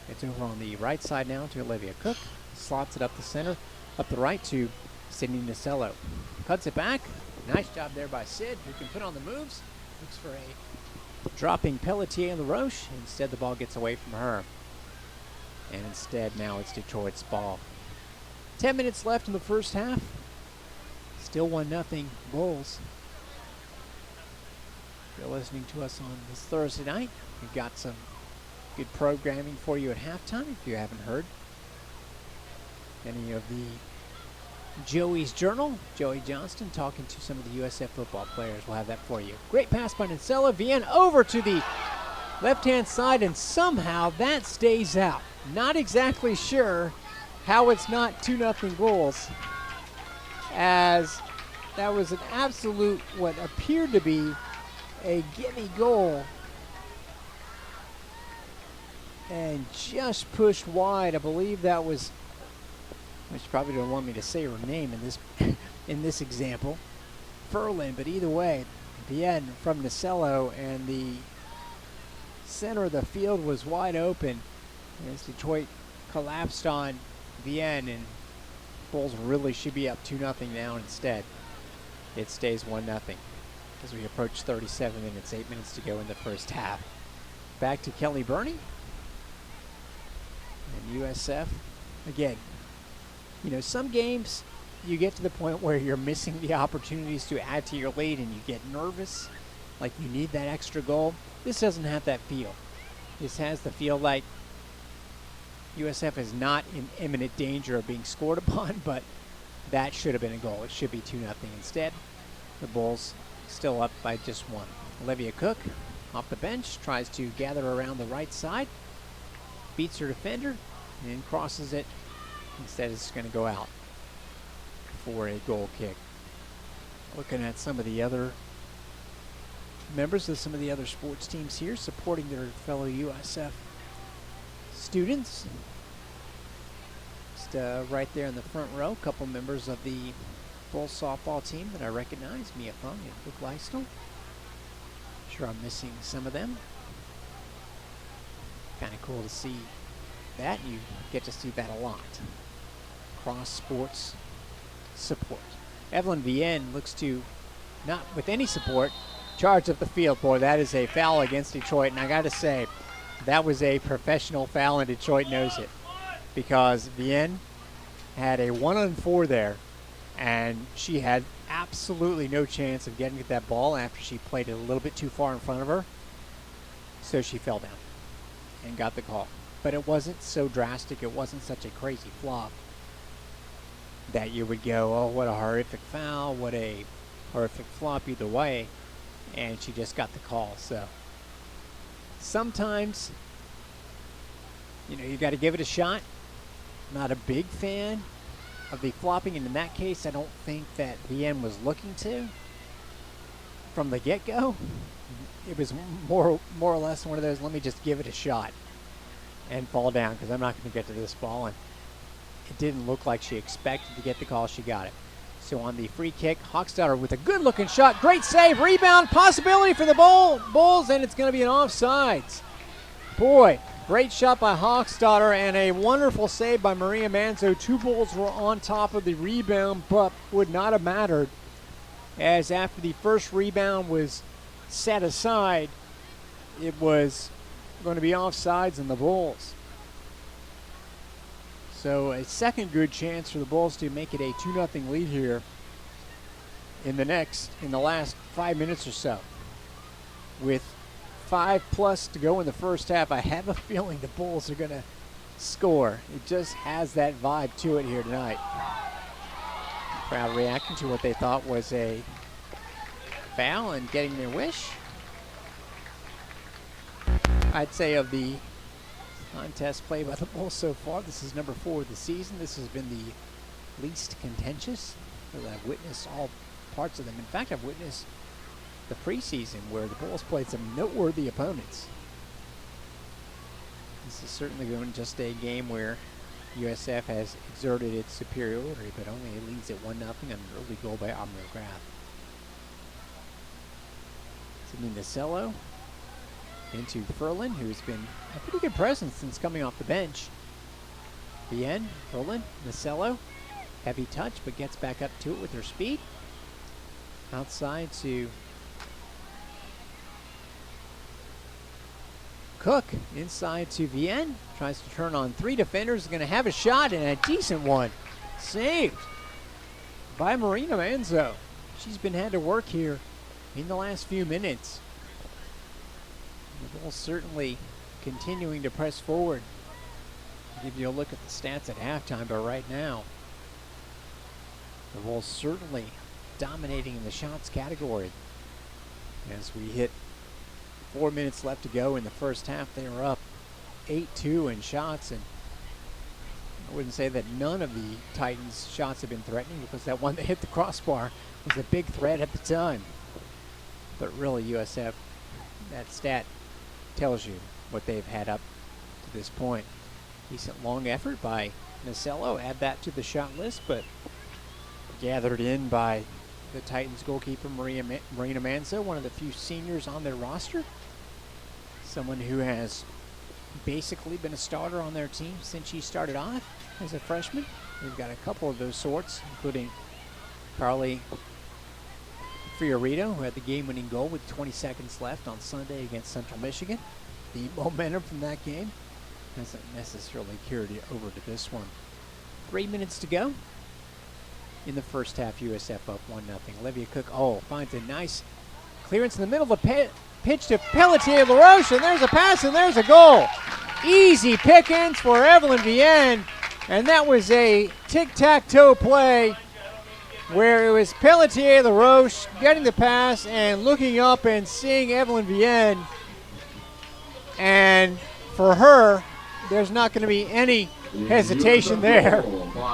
It's over on the right side now to Olivia Cook. Slots it up the center, up the right to Sydney Nasello. Cuts it back. Nice job there by Sid, who can put on the moves. Looks for a dropping Pelletier and LaRoche. Instead, the ball gets away from her. And instead, now it's Detroit's ball. 10 minutes left in the first half. Still 1-0 Bulls. If you're listening to us on this Thursday night, we've got some good programming for you at halftime if you haven't heard any of the Joey's Journal. Joey Johnston talking to some of the USF football players. We'll have that for you. Great pass by Nacella. Vienne over to the left-hand side, and somehow that stays out. Not exactly sure how it's not 2-0 Bulls, as that was an absolute, what appeared to be a gimme goal, and just pushed wide. I believe that was, which probably don't want me to say her name in this in this example, Furlan, but either way, Vienne from Nacello, and the center of the field was wide open as Detroit collapsed on Vienne, and Bulls really should be up 2-0 now. Instead, it stays 1-0 as we approach 37 minutes, 8 minutes to go in the first half. Back to Kelly Burney and USF. Again, you know, some games you get to the point where you're missing the opportunities to add to your lead and you get nervous, like you need that extra goal. This doesn't have that feel. This has the feel like USF is not in imminent danger of being scored upon, but that should have been a goal. It should be 2-0 instead. The Bulls still up by just one. Olivia Cook off the bench tries to gather around the right side, beats her defender, and crosses it. Instead, it's going to go out for a goal kick. Looking at some of the other members of some of the other sports teams here supporting their fellow USF students. Just right there in the front row, a couple members of the Bulls softball team that I recognize, Mia Fung and Luke Leistel. Sure I'm missing some of them. Kind of cool to see that. You get to see that a lot. Cross sports support. Evelyn Vienne looks to, not with any support, charge up the field. Boy, that is a foul against Detroit, and I got to say, that was a professional foul, and Detroit knows it, because Vienne had a 1-on-4 there, and she had absolutely no chance of getting at that ball after she played it a little bit too far in front of her. So she fell down and got the call. But it wasn't so drastic. It wasn't such a crazy flop that you would go, oh, what a horrific foul, what a horrific flop either way. And she just got the call. So sometimes, you know, you got to give it a shot. Not a big fan of the flopping, and in that case, I don't think that Vienne was looking to from the get-go. It was more or less one of those, let me just give it a shot and fall down, because I'm not going to get to this ball. And it didn't look like she expected to get the call. She got it. So on the free kick, Hochstadter with a good-looking shot. Great save, rebound, possibility for the Bulls, and it's going to be an offsides. Boy, great shot by Hochstadter and a wonderful save by Maria Manzo. Two Bulls were on top of the rebound, but would not have mattered, as after the first rebound was set aside, it was going to be offsides in the Bulls. So a second good chance for the Bulls to make it a 2-0 lead here in the last 5 minutes or so. With 5+ to go in the first half, I have a feeling the Bulls are going to score. It just has that vibe to it here tonight. Crowd reacting to what they thought was a foul and getting their wish. I'd say of the contest played by the Bulls so far, this is number 4 of the season. This has been the least contentious, because I've witnessed all parts of them. In fact, I've witnessed the preseason where the Bulls played some noteworthy opponents. This is certainly going just a game where USF has exerted its superiority, but only it leads at 1-0 on an early goal by Amir Graff. Sidney Nacello into Furlan, who's been a pretty good presence since coming off the bench. Vienne, Furlan, Nacello, heavy touch, but gets back up to it with her speed. Outside to Cook inside to Vienne. Tries to turn on 3 defenders. Going to have a shot and a decent one. Saved by Marina Manzo. She's been had to work here in the last few minutes. The Bulls certainly continuing to press forward. I'll give you a look at the stats at halftime, but right now, the Bulls certainly dominating in the shots category. As we hit 4 minutes left to go in the first half, they were up 8-2 in shots, and I wouldn't say that none of the Titans' shots have been threatening, because that one that hit the crossbar was a big threat at the time. But really, USF, that stat tells you what they've had up to this point. Decent long effort by Nasello. Add that to the shot list, but gathered in by the Titans goalkeeper Marina Manzo, one of the few seniors on their roster. Someone who has basically been a starter on their team since she started off as a freshman. We've got a couple of those sorts, including Carly Fiorito, who had the game-winning goal with 20 seconds left on Sunday against Central Michigan. The momentum from that game hasn't necessarily carried it over to this one. 3 minutes to go in the first half. USF up 1-0. Olivia Cook, finds a nice clearance in the middle of the pitch to Pelletier LaRoche, and there's a pass and there's a goal. Easy pickings for Evelyn Vienne, and that was a tic-tac-toe play where it was Pelletier LaRoche getting the pass and looking up and seeing Evelyn Vienne. And for her, there's not going to be any hesitation there.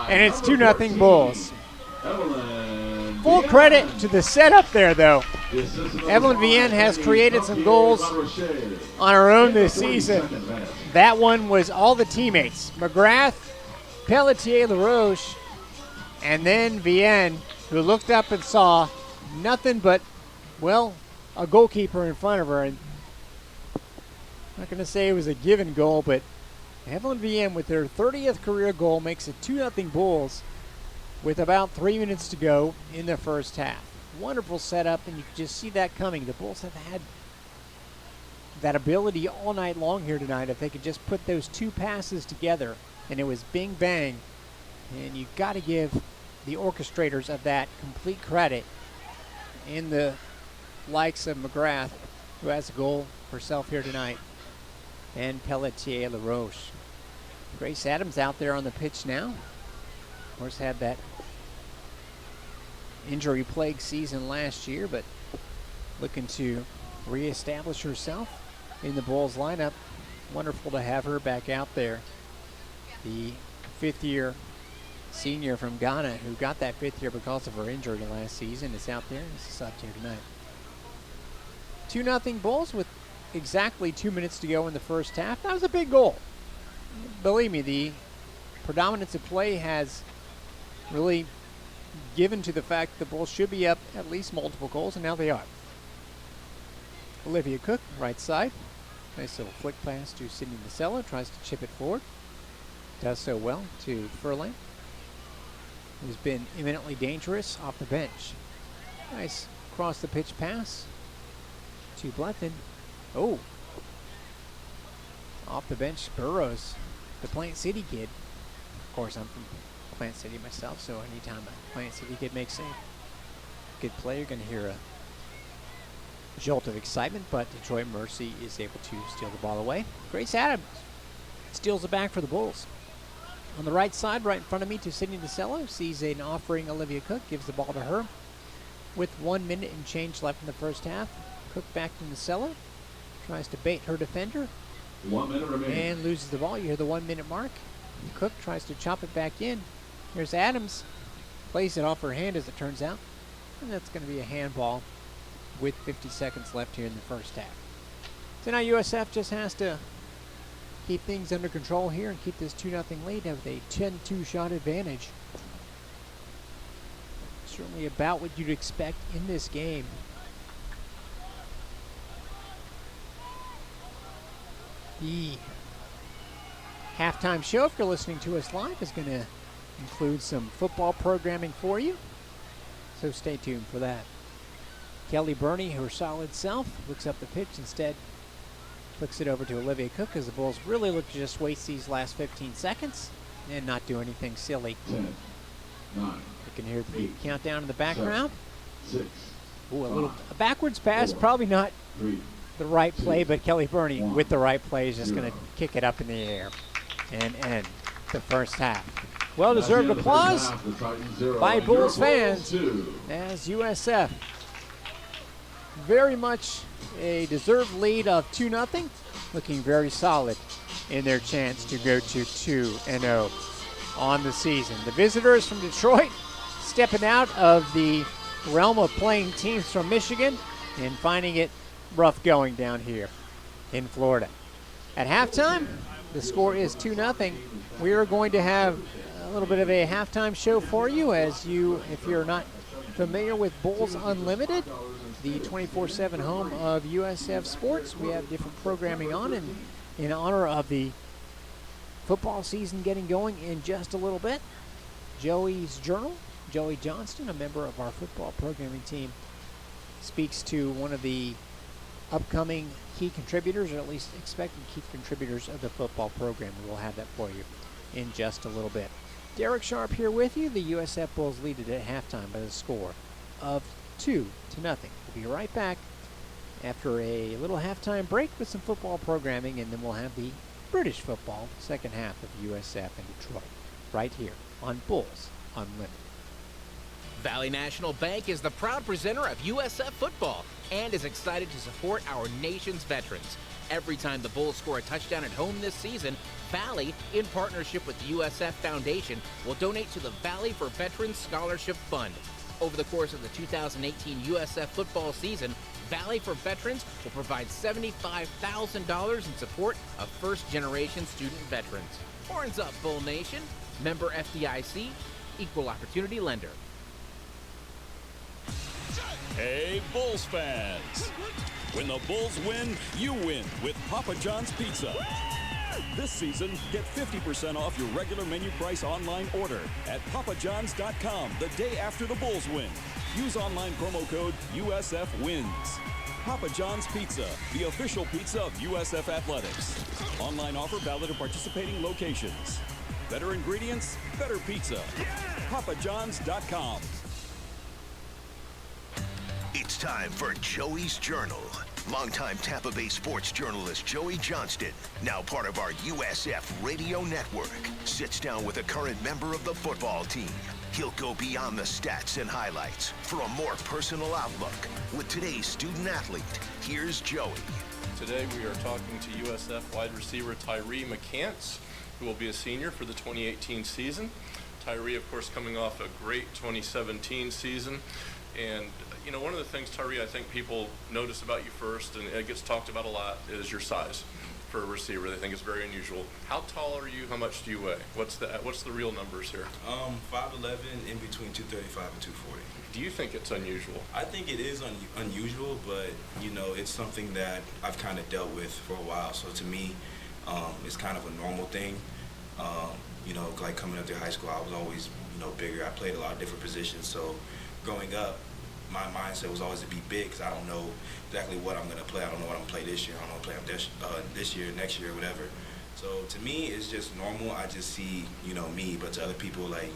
And it's 2-0 Bulls. Full credit to the setup there, though. Evelyn Vienne has created some goals on her own this season. That one was all the teammates. McGrath, Pelletier LaRoche, and then Vienne, who looked up and saw nothing but, well, a goalkeeper in front of her. And I'm not going to say it was a given goal, but Evelyn Vienne, with their 30th career goal, makes it 2-0 Bulls with about 3 minutes to go in the first half. Wonderful setup, and you can just see that coming. The Bulls have had that ability all night long here tonight. If they could just put those 2 passes together, and it was bing bang. And you've got to give the orchestrators of that complete credit in the likes of McGrath, who has a goal herself here tonight, and Pelletier LaRoche. Grace Adams out there on the pitch now. Of course, had that injury-plagued season last year, but looking to reestablish herself in the Bulls lineup. Wonderful to have her back out there. The 5th-year senior from Ghana, who got that 5th year because of her injury last season, is out there and is subbed here tonight. 2-0 Bulls with exactly 2 minutes to go in the first half. That was a big goal. Believe me, the predominance of play has really given to the fact the Bulls should be up at least multiple goals, and now they are. Olivia Cook, right side. Nice little flick pass to Sidney Martinez. Tries to chip it forward. Does so well to Furlan, who's been eminently dangerous off the bench. Nice cross the pitch pass to Bletton. Off the bench, Burrows, the Plant City kid. Of course, I'm from Plant City myself, so anytime a Plant City kid makes a good play, you're going to hear a jolt of excitement, but Detroit Mercy is able to steal the ball away. Grace Adams steals it back for the Bulls. On the right side, right in front of me, to Sidney DeCello, sees an offering Olivia Cook, gives the ball to her. With 1 minute and change left in the first half, Cook back to DeCello, tries to bait her defender, 1 minute remaining, and loses the ball. You hear the 1 minute mark. Cook tries to chop it back in. Here's Adams, plays it off her hand as it turns out, and that's going to be a handball with 50 seconds left here in the first half. So now USF just has to keep things under control here and keep this 2-0 lead with a 10-2 shot advantage. Certainly about what you'd expect in this game. The halftime show, if you're listening to us live, is going to include some football programming for you, so stay tuned for that. Kelly Burney, her solid self, looks up the pitch instead, Flicks it over to Olivia Cook as the Bulls really look to just waste these last 15 seconds and not do anything silly. 10, 9, You can hear the 8, countdown in the background. 6, Ooh, five, a backwards pass, 4, probably not 3, the right 2, play, but Kelly Burney 1, with the right play is just going 0. to kick it up in the air and end the first half. Well-deserved applause by Bulls fans as USF very much a deserved lead of 2-0, looking very solid in their chance to go to 2-0 on the season. The visitors from Detroit stepping out of the realm of playing teams from Michigan and finding it rough going down here in Florida. At halftime, the score is 2-0. We are going to have a little bit of a halftime show for you if you're not familiar with Bulls Unlimited, the 24/7 home of USF Sports. We have different programming on in honor of the football season getting going in just a little bit. Joey's Journal, Joey Johnston, a member of our football programming team, speaks to one of the upcoming key contributors, or at least expected key contributors of the football program. We will have that for you in just a little bit. Derek Sharp here with you. The USF Bulls lead it at halftime by the score of 2-0. We'll be right back after a little halftime break with some football programming, and then we'll have the British football second half of USF in Detroit right here on Bulls Unlimited. Valley National Bank is the proud presenter of USF football and is excited to support our nation's veterans. Every time the Bulls score a touchdown at home this season, Valley, in partnership with the USF Foundation, will donate to the Valley for Veterans Scholarship Fund. Over the course of the 2018 USF football season, Valley for Veterans will provide $75,000 in support of first-generation student veterans. Horns up, Bull Nation. Member FDIC, Equal Opportunity Lender. Hey, Bulls fans! When the Bulls win, you win with Papa John's Pizza. This season, get 50% off your regular menu price online order at papajohns.com the day after the Bulls win. Use online promo code USFWINS. Papa John's Pizza, the official pizza of USF Athletics. Online offer valid at participating locations. Better ingredients, better pizza. papajohns.com. It's time for Joey's Journal. Longtime Tampa Bay sports journalist Joey Johnston, now part of our USF radio network, sits down with a current member of the football team. He'll go beyond the stats and highlights for a more personal outlook. With today's student athlete, here's Joey. Today we are talking to USF wide receiver Tyree McCants, who will be a senior for the 2018 season. Tyree, of course, coming off a great 2017 season. And, you know, one of the things, Tyree, I think people notice about you first, and it gets talked about a lot, is your size for a receiver. They think it's very unusual. How tall are you? How much do you weigh? What's the real numbers here? 5'11", in between 235 and 240. Do you think it's unusual? I think it is unusual, but, you know, it's something that I've kind of dealt with for a while. So to me, it's kind of a normal thing. You know, like coming up through high school, I was always, you know, bigger. I played a lot of different positions. So growing up, my mindset was always to be big because I don't know exactly what I'm going to play. I don't know what I'm going to play this year. I don't know what I'm play this year, next year, whatever. So to me, it's just normal. I just see, you know, me. But to other people, like,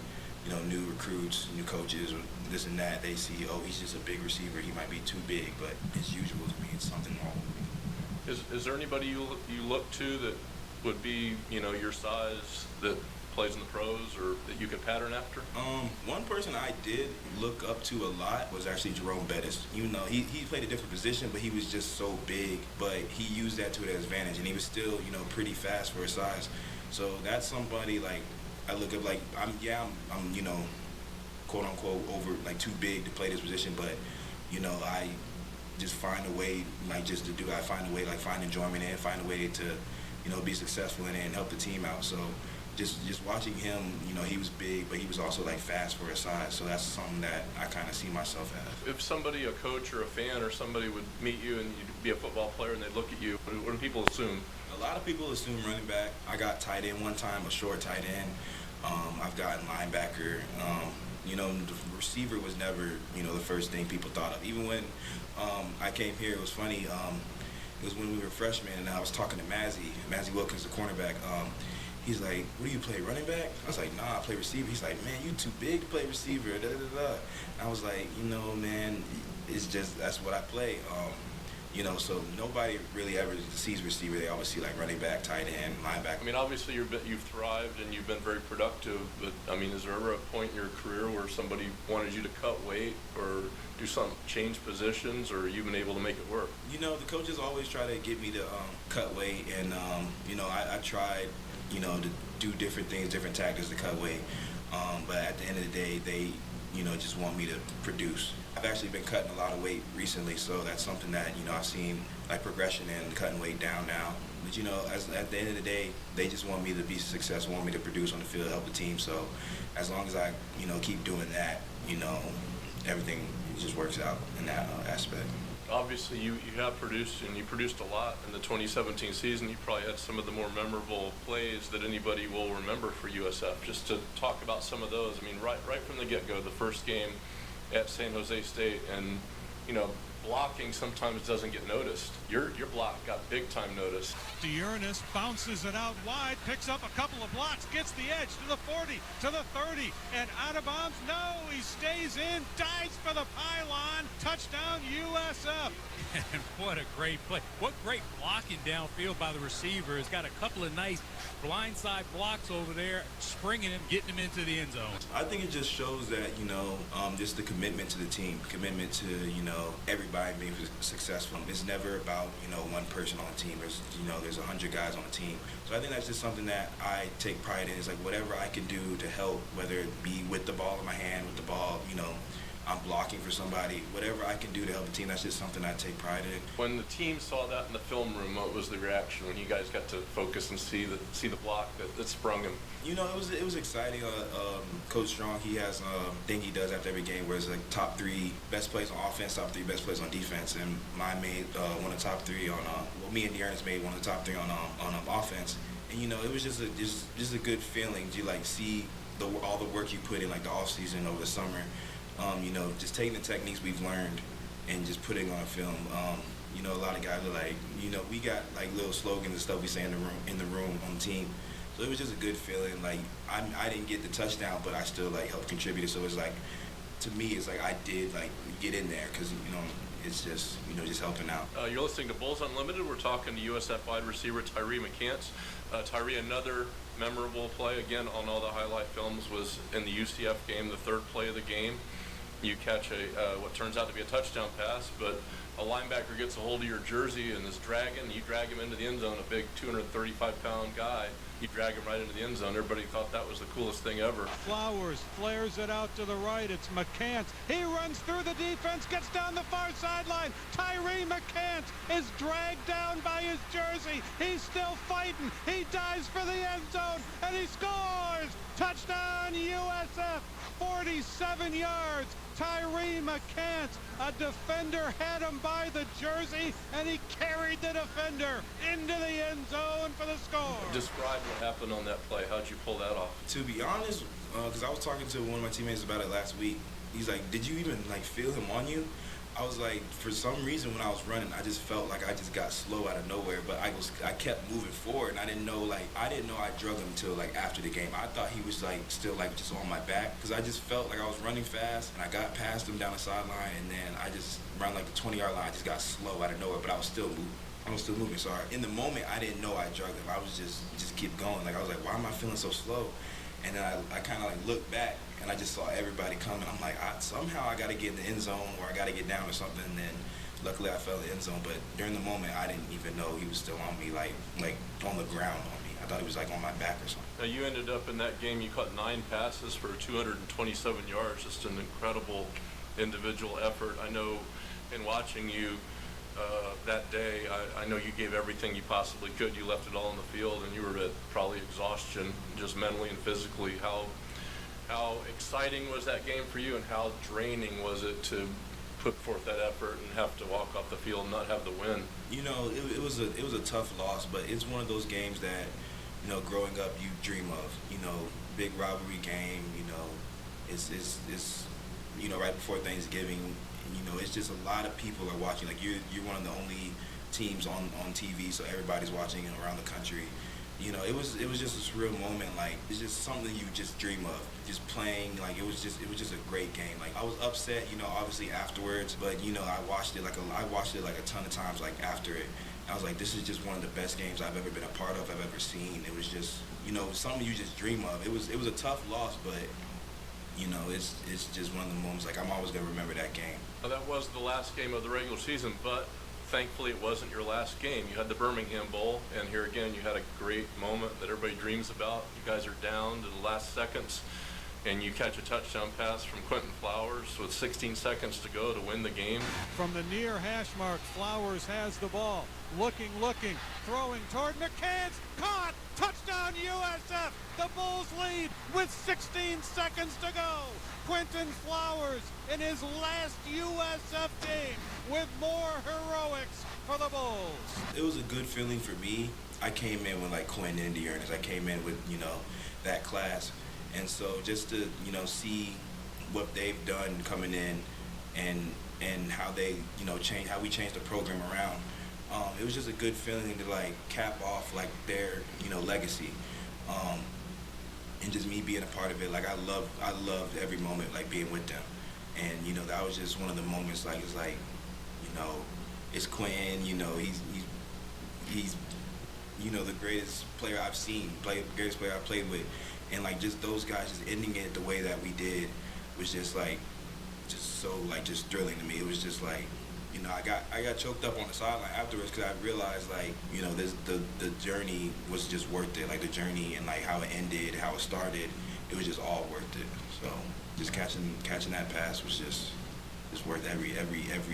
you know, new recruits, new coaches, this and that, they see, oh, he's just a big receiver. He might be too big, but it's usual to me. It's something normal to me. Is there anybody you look to that would be, you know, your size that plays in the pros or that you could pattern after? One person I did look up to a lot was actually Jerome Bettis. You know, he played a different position, but he was just so big, but he used that to his advantage, and he was still, you know, pretty fast for his size. So that's somebody, like, I look up, like, I'm you know, quote unquote over, like, too big to play this position, but, you know, I just find a way, like, just to do it. I find a way, like, find enjoyment in it, find a way to, you know, be successful in it and help the team out. So just watching him, you know, he was big, but he was also, like, fast for his size. So that's something that I kind of see myself as. If somebody, a coach or a fan or somebody would meet you and you'd be a football player and they'd look at you, what do people assume? A lot of people assume running back. I got tight end one time, a short tight end. I've gotten linebacker. You know, the receiver was never, you know, the first thing people thought of. Even when I came here, it was funny. It was when we were freshmen, and I was talking to Mazzy Wilkins, the cornerback. He's like, what do you play, running back? I was like, nah, I play receiver. He's like, man, you too big to play receiver, da-da-da-da. I was like, you know, man, it's just, that's what I play. You know, so nobody really ever sees receiver. They always see like running back, tight end, linebacker. I mean, obviously you've thrived and you've been very productive, but I mean, is there ever a point in your career where somebody wanted you to cut weight or do something, change positions, or you've been able to make it work? You know, the coaches always try to get me to cut weight, and you know, I tried, you know, to do different things, different tactics to cut weight. But at the end of the day, they, you know, just want me to produce. I've actually been cutting a lot of weight recently, so that's something that, you know, I've seen like progression in cutting weight down now. But, you know, at the end of the day, they just want me to be successful, want me to produce on the field, help the team. So as long as I, you know, keep doing that, you know, everything just works out in that aspect. Obviously, you have produced, and you produced a lot in the 2017 season. You probably had some of the more memorable plays that anybody will remember for USF. Just to talk about some of those, I mean, right from the get-go, the first game at San Jose State, and, you know, blocking sometimes doesn't get noticed. Your block got big-time notice. Dearness bounces it out wide, picks up a couple of blocks, gets the edge to the 40, to the 30, and out of bounds. No, he stays in, dives for the pylon. Touchdown, USF. And what a great play. What great blocking downfield by the receiver. He's got a couple of nice blindside blocks over there, springing him, getting him into the end zone. I think it just shows that, you know, just the commitment to the team, commitment to, you know, everybody being successful. It's never about, you know, one person on the team. There's 100 guys on the team. So I think that's just something that I take pride in. It's like whatever I can do to help, whether it be with the ball in my hand, with the ball, you know, I'm blocking for somebody, whatever I can do to help the team, that's just something I take pride in. When the team saw that in the film room, what was the reaction when you guys got to focus and see the block that sprung him? You know, it was exciting. Coach Strong, he has a thing he does after every game where it's like top 3 best plays on offense, top 3 best plays on defense, and mine made one of the top 3 on. Me and Dearness made one of the top 3 on offense, and you know, it was just a good feeling to like see all the work you put in like the off season over the summer. You know, just taking the techniques we've learned and just putting on film. You know, a lot of guys are like, you know, we got like little slogans and stuff we say in the room on the team. So it was just a good feeling. Like I didn't get the touchdown, but I still like helped contribute. So it's like, to me, it's like I did like get in there because, you know, it's just, you know, just helping out. You're listening to Bulls Unlimited. We're talking to USF wide receiver Tyree McCants. Tyree, another memorable play again on all the highlight films was in the UCF game, the third play of the game. You catch what turns out to be a touchdown pass, but a linebacker gets a hold of your jersey and is dragging. You drag him into the end zone, a big 235-pound guy. You drag him right into the end zone. Everybody thought that was the coolest thing ever. Flowers flares it out to the right. It's McCants. He runs through the defense, gets down the far sideline. Tyree McCants is dragged down by his jersey. He's still fighting. He dives for the end zone, and he scores! Touchdown, USF! 47 yards. Tyree McCants, a defender had him by the jersey, and he carried the defender into the end zone for the score. Describe what happened on that play. How'd you pull that off? To be honest, because I was talking to one of my teammates about it last week, he's like, did you even like feel him on you? I was like, for some reason when I was running, I just felt like I just got slow out of nowhere, but I kept moving forward, and I didn't know I drug him until like after the game. I thought he was like still like just on my back, because I just felt like I was running fast, and I got past him down the sideline, and then I just ran like the 20-yard line. I just got slow out of nowhere, but I was still moving. Sorry. In the moment, I didn't know I drugged him. I was just keep going. Like I was like, why am I feeling so slow? And then I kind of like looked back, and I just saw everybody coming. I'm like, somehow I got to get in the end zone, or I got to get down or something. And then luckily I fell in the end zone. But during the moment, I didn't even know he was still on me, like on the ground on me. I thought he was like on my back or something. Now you ended up in that game, you caught 9 passes for 227 yards. Just an incredible individual effort. I know in watching you that day, I know you gave everything you possibly could. You left it all on the field, and you were at probably exhaustion, just mentally and physically. How exciting was that game for you, and how draining was it to put forth that effort and have to walk off the field and not have the win? You know, it was a tough loss, but it's one of those games that, you know, growing up you dream of. You know, big rivalry game. You know, it's you know, right before Thanksgiving. You know, it's just a lot of people are watching. Like you're one of the only teams on TV, so everybody's watching around the country. You know, it was just a surreal moment. Like, it's just something you just dream of. Just playing, like, it was just a great game. Like, I was upset, you know, obviously afterwards, but you know, I watched it like a ton of times, like after it. I was like, this is just one of the best games I've ever been a part of, I've ever seen. It was just, you know, something you just dream of. It was a tough loss, but you know, it's just one of the moments. Like, I'm always gonna remember that game. Well, that was the last game of the regular season, but thankfully it wasn't your last game. You had the Birmingham Bowl, and here again you had a great moment that everybody dreams about. You guys are down to the last seconds, and you catch a touchdown pass from Quentin Flowers with 16 seconds to go to win the game. From the near hash mark, Flowers has the ball. Looking, throwing toward McCants. Caught! Touchdown USF! The Bulls lead with 16 seconds to go. Quentin Flowers in his last USF game with more heroics for the Bulls. It was a good feeling for me. I came in with like Quinn and the Earners. I came in with, you know, that class. And so just to, you know, see what they've done coming in and how they, you know, how we changed the program around. It was just a good feeling to like cap off like their, you know, legacy. And just me being a part of it, like I loved every moment, like being with them. And, you know, that was just one of the moments, like, it's like, you know, it's Quinn, you know, he's you know, the greatest player I've seen, greatest player I've played with. And like just those guys just ending it the way that we did was just like, just so like just thrilling to me. It was just like, you know, I got choked up on the sideline afterwards because I realized like, you know, the journey was just worth it. Like the journey and like how it ended, how it started, it was just all worth it. So just catching that pass was just worth every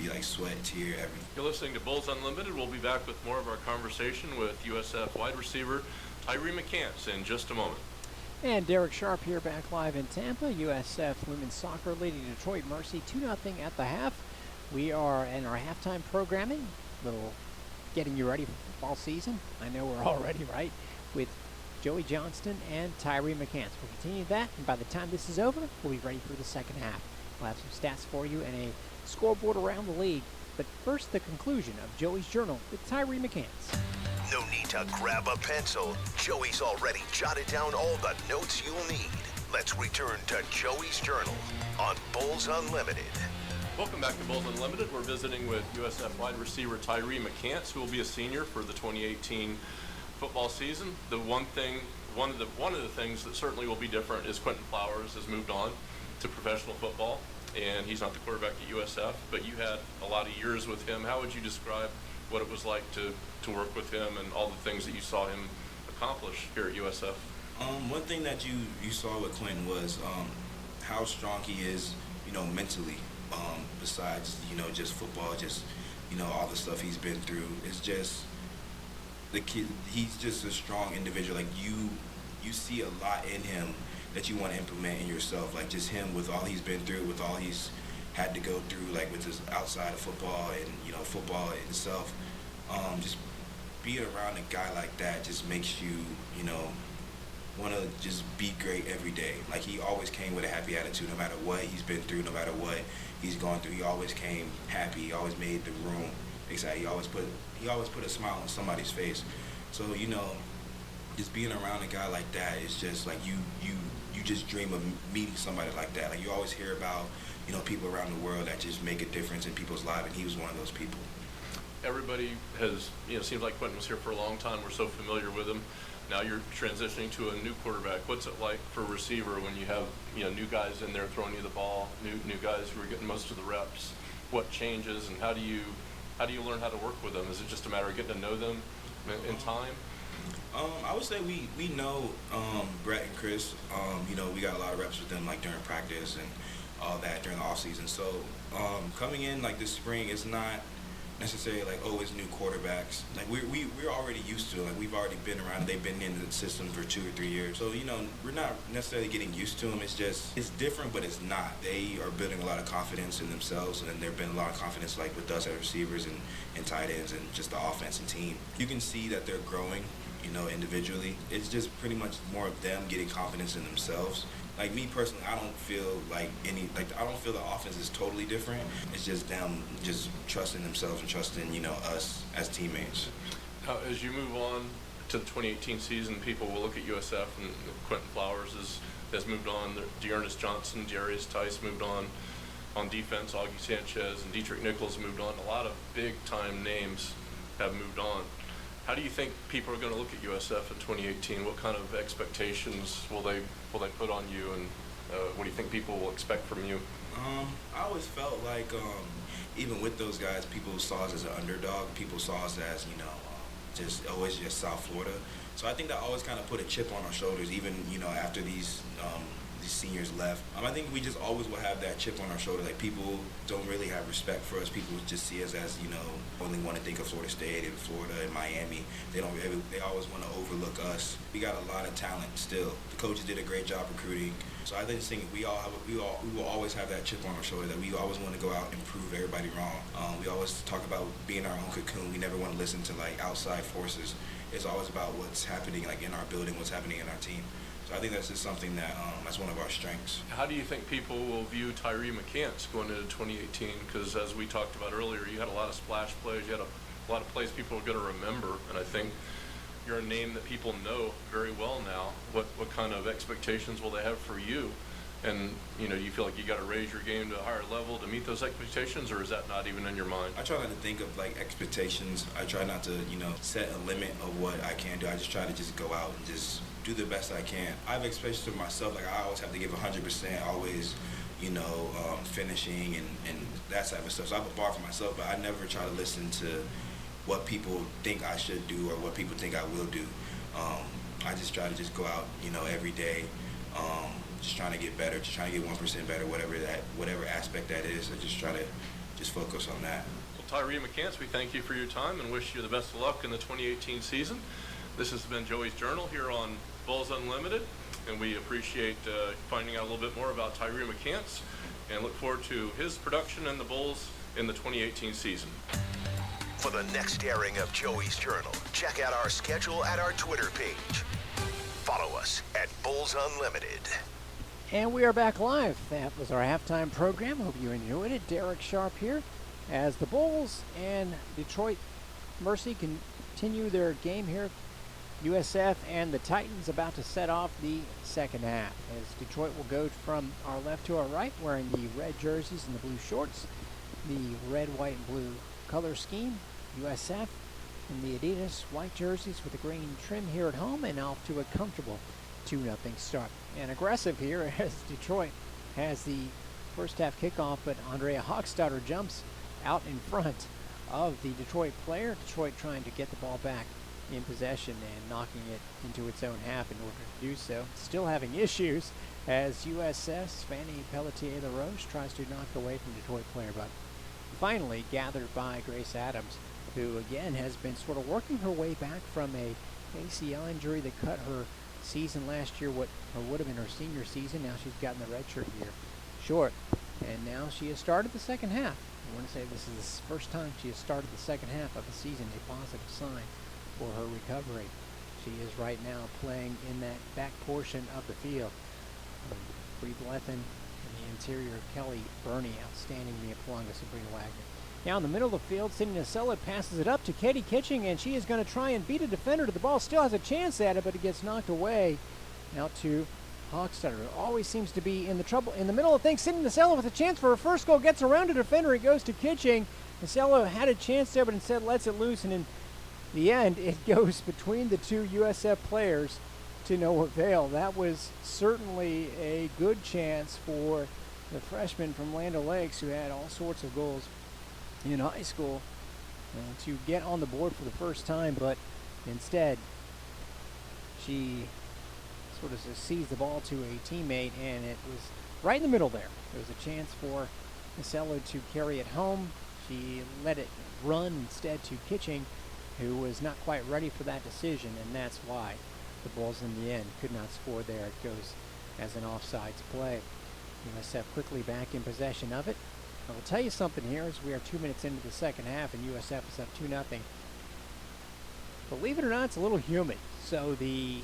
like sweat, tear, everything. You're listening to Bulls Unlimited. We'll be back with more of our conversation with USF wide receiver Tyree McCants in just a moment. And Derek Sharp here, back live in Tampa. USF women's soccer leading Detroit Mercy 2-0 at the half. We are in our halftime programming, little getting you ready for football season. I know we're all ready, right? With Joey Johnston and Tyree McCants. We'll continue that, and by the time this is over, we'll be ready for the second half. We'll have some stats for you and a scoreboard around the league. But first, the conclusion of Joey's Journal with Tyree McCants. No need to grab a pencil. Joey's already jotted down all the notes you'll need. Let's return to Joey's Journal on Bulls Unlimited. Welcome back to Bulls Unlimited. We're visiting with USF wide receiver Tyree McCants, who will be a senior for the 2018 football season. One of the things that certainly will be different is Quentin Flowers has moved on to professional football, and he's not the quarterback at USF, but you had a lot of years with him. How would you describe what it was like to work with him and all the things that you saw him accomplish here at USF? One thing that you saw with Quentin was how strong he is, you know, mentally. Besides, you know, just football, just, you know, all the stuff he's been through. It's just the kid. He's just a strong individual. Like you see a lot in him that you want to implement in yourself. Like just him with all he's been through, with all he's had to go through, like with his outside of football and, you know, football itself. Just being around a guy like that just makes you, you know, want to just be great every day. Like he always came with a happy attitude, no matter what he's been through, no matter what he's gone through. He always came happy. He always made the room excited. He always put a smile on somebody's face. So, you know, just being around a guy like that is just like you just dream of meeting somebody like that. Like you always hear about, you know, people around the world that just make a difference in people's lives, and he was one of those people. Everybody has, you know, seems like Quentin was here for a long time. We're so familiar with him. Now you're transitioning to a new quarterback. What's it like for a receiver when you have, you know, new guys in there throwing you the ball, new guys who are getting most of the reps? What changes, and how do you learn how to work with them? Is it just a matter of getting to know them in time? I would say we know Brett and Chris. You know, we got a lot of reps with them, like during practice and all that during the off season. So coming in like this spring, it's not necessarily like, oh, it's new quarterbacks. Like we're already used to it. Like we've already been around. They've been in the system for 2 or 3 years. So, you know, we're not necessarily getting used to them. It's just, it's different, but it's not. They are building a lot of confidence in themselves, and they've been a lot of confidence like with us as receivers and tight ends and just the offense and team. You can see that they're growing. you know, individually. It's just pretty much more of them getting confidence in themselves. Like me personally, I don't feel I don't feel the offense is totally different. It's just them just trusting themselves and trusting, you know, us as teammates. As you move on to the 2018 season, people will look at USF and Quentin Flowers has moved on. Dearness Johnson, Darius Tice moved on defense. Augie Sanchez and Dietrich Nichols moved on. A lot of big-time names have moved on. How do you think people are going to look at USF in 2018? What kind of expectations will they put on you, and what do you think people will expect from you? I always felt like even with those guys, people saw us as an underdog. People saw us as, you know, just South Florida. So I think that always kind of put a chip on our shoulders, even, you know, after these seniors left. I think we just always will have that chip on our shoulder. Like, people don't really have respect for us. People just see us as, you know, only want to think of Florida State and Florida and Miami. They always want to overlook us. We got a lot of talent still. The coaches did a great job recruiting. So I just think we will always have that chip on our shoulder, that we always want to go out and prove everybody wrong. We always talk about being our own cocoon. We never want to listen to like outside forces. It's always about what's happening like in our building, what's happening in our team. So I think that's just something that that's one of our strengths. How do you think people will view Tyree McCants going into 2018? Because as we talked about earlier, you had a lot of splash plays. You had a lot of plays people are going to remember, and I think you're a name that people know very well now. What kind of expectations will they have for you? And, you know, you feel like you got to raise your game to a higher level to meet those expectations, or is that not even in your mind? I try not to think of like expectations. I try not to, you know, set a limit of what I can do. I just try to just go out and just do the best I can. I have expectations for myself. Like, I always have to give 100%, always, you know, finishing and that type of stuff. So I have a bar for myself, but I never try to listen to what people think I should do or what people think I will do. I just try to just go out, you know, every day, just trying to get better, just trying to get 1% better, whatever aspect that is. I just try to just focus on that. Well, Tyree McCants, we thank you for your time and wish you the best of luck in the 2018 season. This has been Joey's Journal here on Bulls Unlimited, and we appreciate finding out a little bit more about Tyree McCants and look forward to his production in the Bulls in the 2018 season. For the next airing of Joey's Journal, check out our schedule at our Twitter page. Follow us at Bulls Unlimited. And we are back live. That was our halftime program. Hope you enjoyed it. Derek Sharp here as the Bulls and Detroit Mercy continue their game here. USF and the Titans about to set off the second half, as Detroit will go from our left to our right, wearing the red jerseys and the blue shorts, the red, white, and blue color scheme. USF in the Adidas white jerseys with the green trim here at home, and off to a comfortable 2-0 start. And aggressive here as Detroit has the first half kickoff, but Andrea Hochstadter jumps out in front of the Detroit player. Detroit trying to get the ball back in possession and knocking it into its own half in order to do so. Still having issues as USF's Fanny Pelletier-LaRoche tries to knock away from Detroit player, but finally gathered by Grace Adams, who again has been sort of working her way back from a ACL injury that cut her season last year, what would have been her senior season. Now she's gotten the redshirt year short, and now she has started the second half. I want to say this is the first time she has started the second half of the season, a positive sign for her recovery. She is right now playing in that back portion of the field. Bree Blethen and the interior, Kelly Burney, outstanding Mia Palunga, Sabrina Wagner. Now in the middle of the field, Sidney Nacella passes it up to Katie Kitching, and she is going to try and beat a defender to the ball. Still has a chance at it, but it gets knocked away. Out to Hochstadter. Always seems to be in the trouble in the middle of things. Sidney Nacella with a chance for her first goal, gets around a defender. It goes to Kitching. Nacella had a chance there, but instead lets it loose, and in the end, it goes between the two USF players to no avail. That was certainly a good chance for the freshman from Land O'Lakes, who had all sorts of goals in high school, to get on the board for the first time, but instead she sort of sees the ball to a teammate, and it was right in the middle there. There was a chance for Nacella to carry it home. She let it run instead to Kitching, who was not quite ready for that decision, and that's why the Bulls in the end could not score there. It goes as an offsides play. USF quickly back in possession of it. I will tell you something here as we are 2 minutes into the second half and USF is up 2-0. Believe it or not, it's a little humid. So the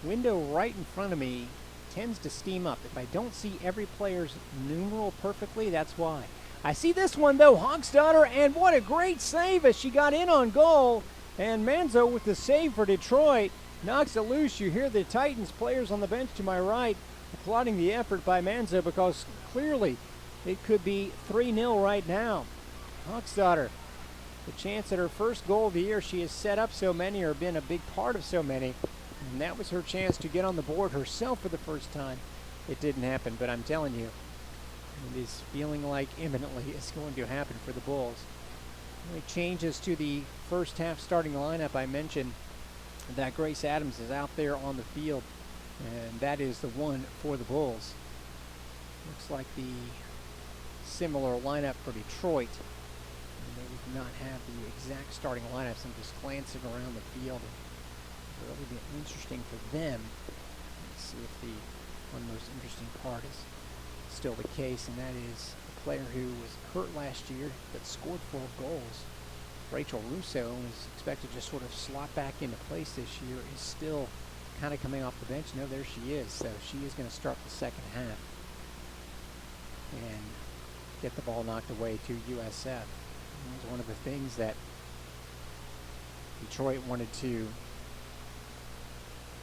window right in front of me tends to steam up. If I don't see every player's numeral perfectly, that's why. I see this one, though, Hogstadter, and what a great save as she got in on goal. And Manzo with the save for Detroit knocks it loose. You hear the Titans players on the bench to my right applauding the effort by Manzo, because clearly it could be 3-0 right now. Hogstadter, the chance at her first goal of the year. She has set up so many, or been a big part of so many, and that was her chance to get on the board herself for the first time. It didn't happen, but I'm telling you, it is feeling like imminently it's going to happen for the Bulls. Only changes to the first half starting lineup. I mentioned that Grace Adams is out there on the field, and that is the one for the Bulls. Looks like the similar lineup for Detroit. And they did not have the exact starting lineups. I'm just glancing around the field. It'll really be interesting for them. Let's see if the one most interesting part is still the case, and that is a player who was hurt last year but scored 12 goals. Rachel Russo is expected to just sort of slot back into place this year, is still kind of coming off the bench. No, there she is. So she is going to start the second half and get the ball knocked away to USF. That was one of the things that Detroit wanted to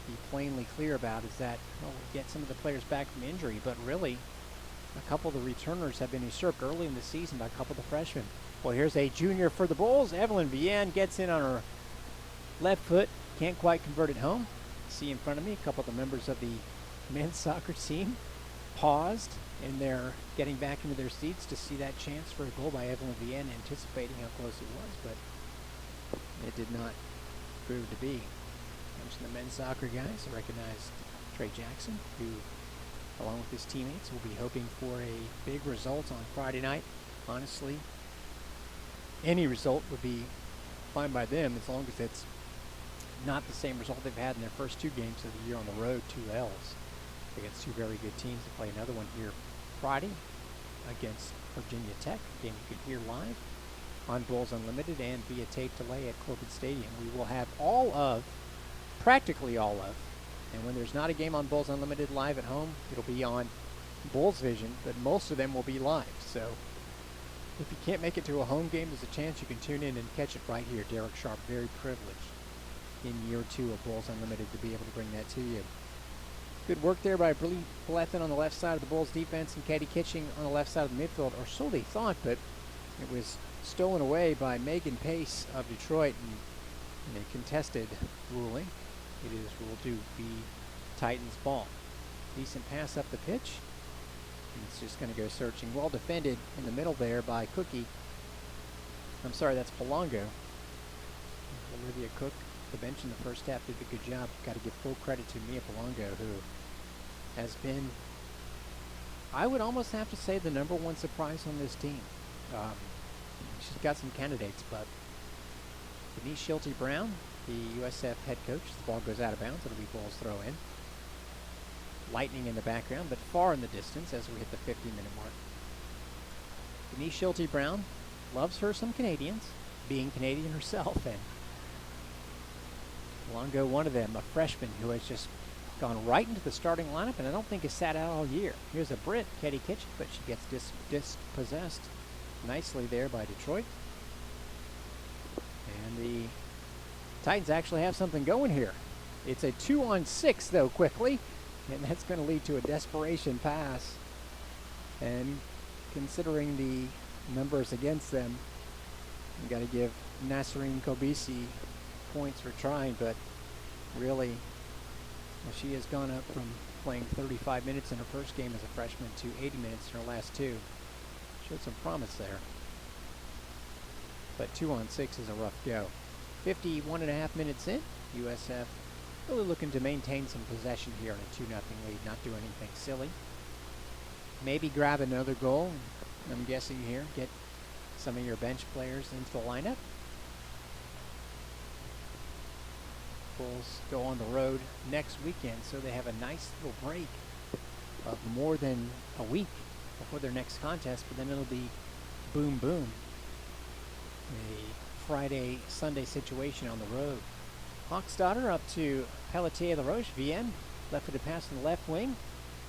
be plainly clear about, is that, well, we get some of the players back from injury, but really a couple of the returners have been usurped early in the season by a couple of the freshmen. Well, here's a junior for the Bulls. Evelyn Vienne gets in on her left foot. Can't quite convert it home. See in front of me a couple of the members of the men's soccer team paused, and they're getting back into their seats to see that chance for a goal by Evelyn Vienne, anticipating how close it was, but it did not prove to be. I mentioned the men's soccer guys. I recognized Trey Jackson, who, along with his teammates, will be hoping for a big result on Friday night. Honestly, any result would be fine by them, as long as it's not the same result they've had in their first two games of the year on the road, 2 L's. Against two very good teams. They play another one here Friday against Virginia Tech, a game you can hear live on Bulls Unlimited and via tape delay at Corbett Stadium. We will have practically all of, and when there's not a game on Bulls Unlimited live at home, it'll be on Bulls Vision, but most of them will be live. So if you can't make it to a home game, there's a chance you can tune in and catch it right here. Derek Sharp, very privileged in year 2 of Bulls Unlimited to be able to bring that to you. Good work there by Briley Plethen on the left side of the Bulls defense, and Katie Kitching on the left side of the midfield, or so they thought, but it was stolen away by Megan Pace of Detroit in a contested ruling. It is ruled to be Titans ball. Decent pass up the pitch. And it's just going to go searching. Well defended in the middle there by Cookie. I'm sorry, that's Polongo. Olivia Cook, the bench in the first half, did a good job. Got to give full credit to Mia Polongo, who has been, I would almost have to say, the #1 surprise on this team. She's got some candidates, but Denise Schulte-Brown, the USF head coach, the ball goes out of bounds. It'll be Bulls throw in. Lightning in the background, but far in the distance as we hit the 50-minute mark. Denise Schulte-Brown loves her some Canadians, being Canadian herself, and Longo, one of them, a freshman who has just gone right into the starting lineup, and I don't think has sat out all year. Here's a Brit, Katie Kitchen, but she gets dispossessed nicely there by Detroit. And the Titans actually have something going here. It's a 2-on-6, though, quickly, and that's going to lead to a desperation pass. And considering the numbers against them, you got to give Nasserine Kobisi points for trying, but really, well, she has gone up from playing 35 minutes in her first game as a freshman to 80 minutes in her last 2. Showed some promise there. But 2-on-6 is a rough go. 51.5 minutes in, USF really looking to maintain some possession here in a 2-0 lead, not do anything silly. Maybe grab another goal, I'm guessing here, get some of your bench players into the lineup. Bulls go on the road next weekend, so they have a nice little break of more than a week before their next contest, but then it'll be boom, boom. A Friday, Sunday situation on the road. Hochstadter up to Pelletier LaRoche. Vienne left-footed pass in the left wing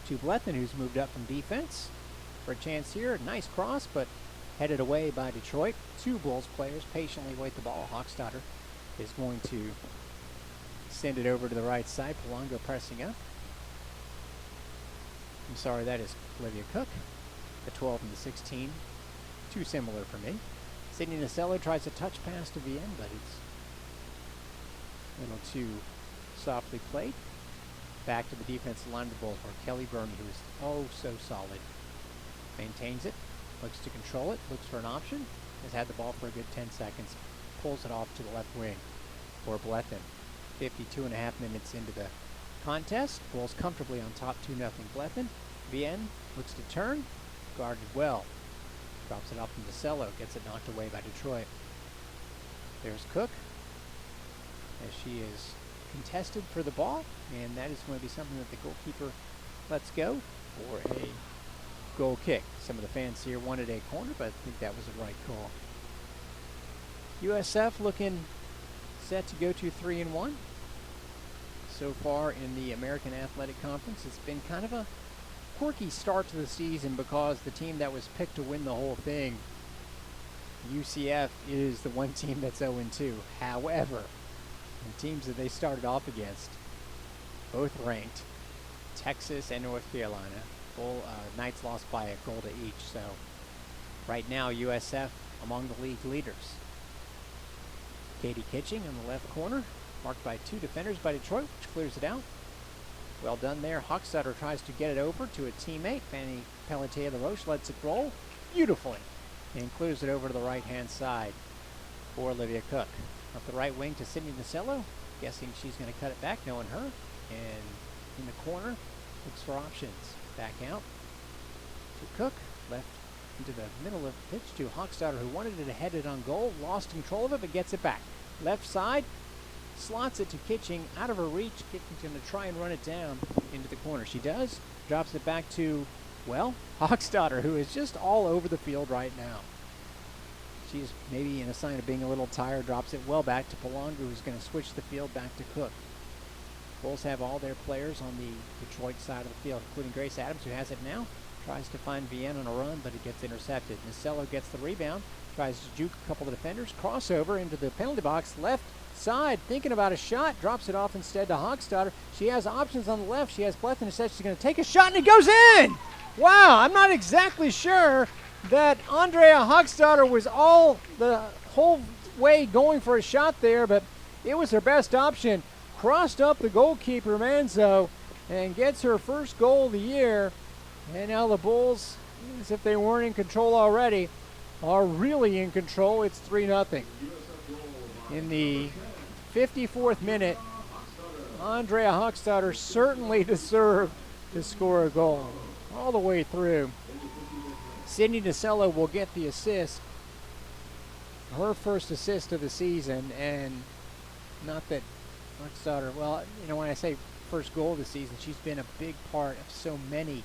to Blethen, who's moved up from defense for a chance here. Nice cross, but headed away by Detroit. Two Bulls players patiently wait the ball. Hochstadter is going to send it over to the right side. Polanco pressing up. I'm sorry, that is Olivia Cook. The 12 and the 16. Too similar for me. Sidney Nasello tries a touch pass to Vienne, but it's a little too softly played. Back to the defensive line of the Bulls, where Kelly Byrne, who is oh so solid, maintains it, looks to control it, looks for an option, has had the ball for a good 10 seconds, pulls it off to the left wing for Blethen. 52.5 minutes into the contest. Bulls comfortably on top 2-0 Blethen. Vienne looks to turn, guarded well. Drops it off to Nasello, gets it knocked away by Detroit. There's Cook, as she is contested for the ball, and that is going to be something that the goalkeeper lets go for a goal kick. Some of the fans here wanted a corner, but I think that was the right call. USF looking set to go to 3-1. So far in the American Athletic Conference, it's been kind of a quirky start to the season because the team that was picked to win the whole thing, UCF, is the one team that's 0-2. However, the teams that they started off against, both ranked, Texas and North Carolina, both Knights lost by a goal to each. So right now, USF among the league leaders. Katie Kitching in the left corner, marked by two defenders by Detroit, which clears it out. Well done there. Hochstadter tries to get it over to a teammate. Fanny Pelletier LaRoche lets it roll beautifully and clears it over to the right-hand side for Olivia Cook. Up the right wing to Sidney Nasello. Guessing she's going to cut it back, knowing her. And in the corner, looks for options. Back out to Cook. Left into the middle of the pitch to Hochstadter, who wanted it headed on goal. Lost control of it, but gets it back. Left side. Slots it to Kitching, out of her reach. Kitching's going to try and run it down into the corner. She does. Drops it back to, well, Hochstadter, who is just all over the field right now. She's maybe in a sign of being a little tired. Drops it well back to Polanco, who's going to switch the field back to Cook. Bulls have all their players on the Detroit side of the field, including Grace Adams, who has it now. Tries to find Vienne on a run, but it gets intercepted. Nasello gets the rebound. Tries to juke a couple of defenders. Crossover into the penalty box. Left side, thinking about a shot, drops it off instead to Hochstadter. She has options on the left. She has Blethen, who says she's going to take a shot, and it goes in! Wow, I'm not exactly sure that Andrea Hochstadter was all the whole way going for a shot there, but it was her best option. Crossed up the goalkeeper, Manzo, and gets her first goal of the year. And now the Bulls, as if they weren't in control already, are really in control. It's 3-0. In the 54th minute, Andrea Hochstadter certainly deserved to score a goal all the way through. Sidney Nasello will get the assist, her first assist of the season, and not that Hochstadter, well, you know, when I say first goal of the season, she's been a big part of so many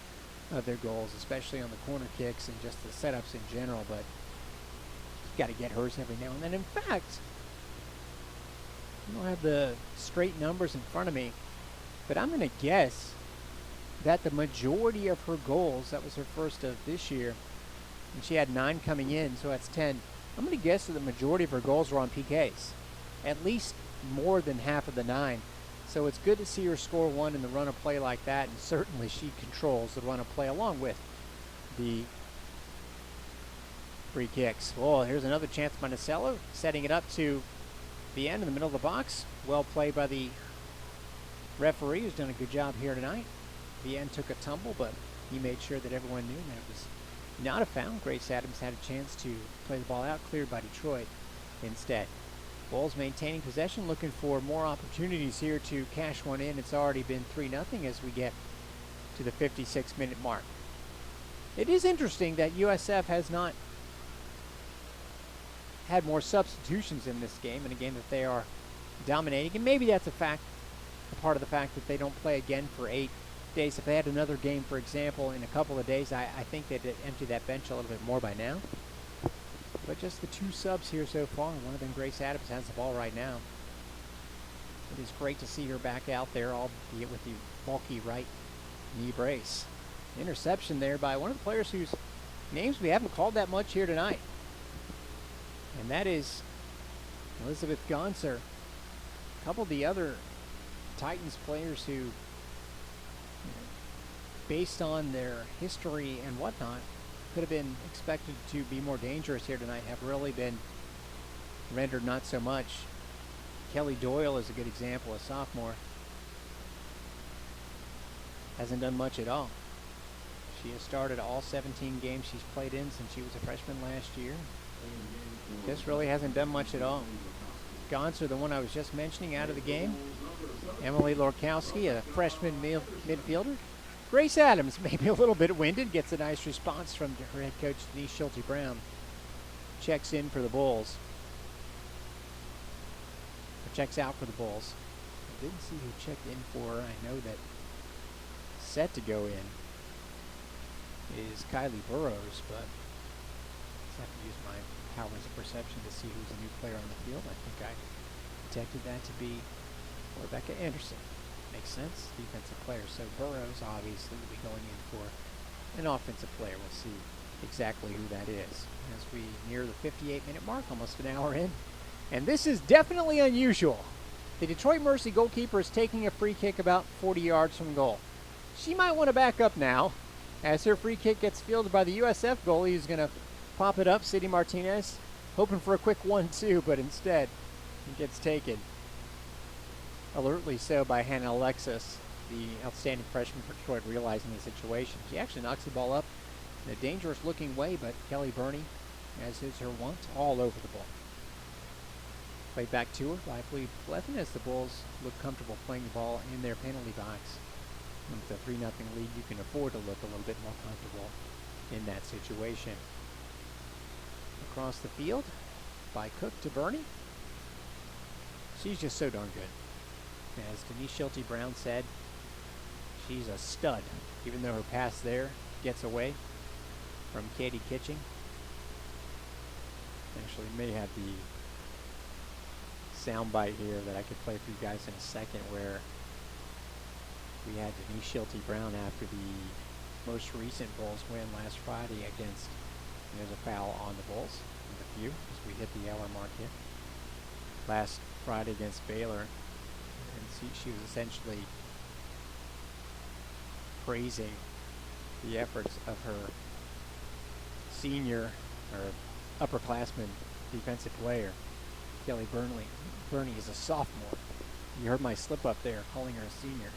of their goals, especially on the corner kicks and just the setups in general, but got to get hers every now and then. In fact, I don't have the straight numbers in front of me, but I'm going to guess that the majority of her goals, that was her first of this year, and she had 9 coming in, so that's 10. I'm going to guess that the majority of her goals were on PKs, at least more than half of the 9. So it's good to see her score one in the run of play like that, and certainly she controls the run of play along with the free kicks. Oh, here's another chance by Nasello, setting it up to the end in the middle of the box. Well played by the referee, who's done a good job here tonight. The end took a tumble, but he made sure that everyone knew that it was not a foul. Grace Adams had a chance to play the ball out, cleared by Detroit instead. Bulls maintaining possession, looking for more opportunities here to cash one in. It's already been 3-0 as we get to the 56-minute mark. It is interesting that USF has not had more substitutions in this game, in a game that they are dominating, and maybe that's a part of the fact that they don't play again for 8 days. If they had another game, for example, in a couple of days, I think they'd empty that bench a little bit more by now. But just the 2 subs here so far. One of them, Grace Adams, has the ball right now. It is great to see her back out there, albeit with the bulky right knee brace. Interception there by one of the players whose names we haven't called that much here tonight. And that is Elizabeth Gonser. A couple of the other Titans players who, based on their history and whatnot, could have been expected to be more dangerous here tonight, have really been rendered not so much. Kelly Doyle is a good example, a sophomore. Hasn't done much at all. She has started all 17 games she's played in since she was a freshman last year. Just really hasn't done much at all. Gonser, the one I was just mentioning, out of the game. Emily Lorkowski, a freshman midfielder. Grace Adams, maybe a little bit winded, gets a nice response from her head coach, Denise Schulte-Brown. Checks in for the Bulls. Or checks out for the Bulls. I didn't see who checked in for her. I know that set to go in is Kylie Burrows, but I have to use my powers of perception to see who's a new player on the field. I think I detected that to be Rebecca Anderson. Makes sense, defensive player. So Burrows obviously will be going in for an offensive player. We'll see exactly who that is as we near the 58-minute mark, almost an hour in. And this is definitely unusual. The Detroit Mercy goalkeeper is taking a free kick about 40 yards from goal. She might want to back up now as her free kick gets fielded by the USF goalie, who's going to pop it up, Sidney Martinez, hoping for a quick 1-2, but instead it gets taken. Alertly so by Hannah Alexis, the outstanding freshman for Detroit, realizing the situation. She actually knocks the ball up in a dangerous-looking way, but Kelly Burney, as is her wont, all over the ball. Played back to her by Fleet Pleasant as the Bulls look comfortable playing the ball in their penalty box. And with a 3-0 lead, you can afford to look a little bit more comfortable in that situation. Across the field by Cook to Burney. She's just so darn good. As Denise Schulte-Brown said, she's a stud, even though her pass there gets away from Katie Kitching. Actually, may have the soundbite here that I could play for you guys in a second, where we had Denise Schulte-Brown after the most recent Bulls win last Friday against, there's a foul on the Bulls, with a few, as we hit the hour mark here. Last Friday against Baylor, and she was essentially praising the efforts of her senior or upperclassman defensive player, Kelly Burnley. Burney is a sophomore. You heard my slip up there, calling her a senior.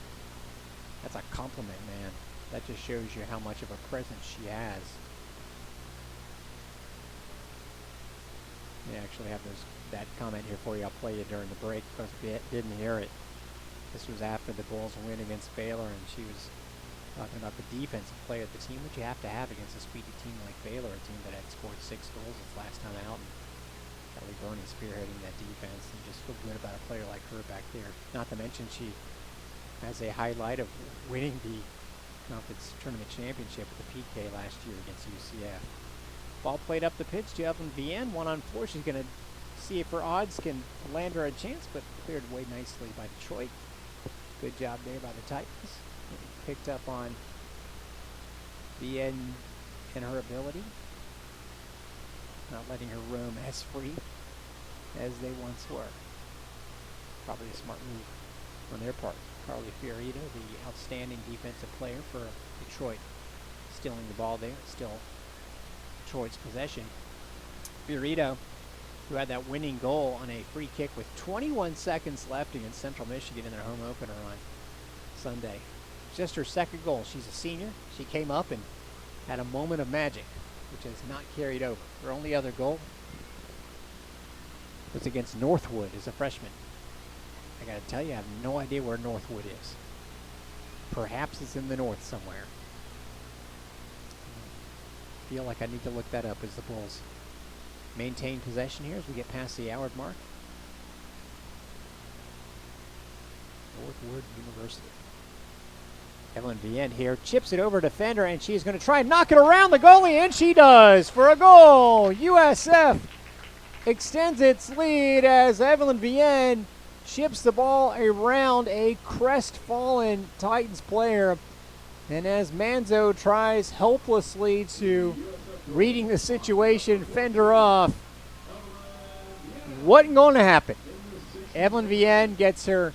That's a compliment, man. That just shows you how much of a presence she has. I actually have that comment here for you. I'll play it during the break because if you didn't hear it. This was after the Bulls win against Baylor, and she was talking about the defensive play of the team, which you have to have against a speedy team like Baylor, a team that had scored 6 goals its last time out. And Kelly Burney spearheading that defense, and just feel good about a player like her back there. Not to mention she has a highlight of winning the conference tournament championship with the PK last year against UCF. Ball played up the pitch to Evelyn Vienne, 1-on-4. She's going to see if her odds can land her a chance, but cleared away nicely by Detroit. Good job there by the Titans. Picked up on Vienne and her ability, not letting her roam as free as they once were. Probably a smart move on their part. Carly Fiorito, the outstanding defensive player for Detroit, stealing the ball there. Still Detroit's possession. Fiorito, who had that winning goal on a free kick with 21 seconds left against Central Michigan in their home opener on Sunday. Just her second goal. She's a senior. She came up and had a moment of magic, which has not carried over. Her only other goal was against Northwood as a freshman. I gotta tell you, I have no idea where Northwood is. Perhaps it's in the north somewhere. I feel like I need to look that up as the Bulls maintain possession here as we get past the hour mark. Northwood University. Evelyn Vienne here chips it over defender, and she's going to try and knock it around the goalie, and she does for a goal. USF extends its lead as Evelyn Vienne chips the ball around a crestfallen Titans player. And as Manzo tries helplessly to, reading the situation, fend her off, wasn't going to happen. Evelyn Vienne gets her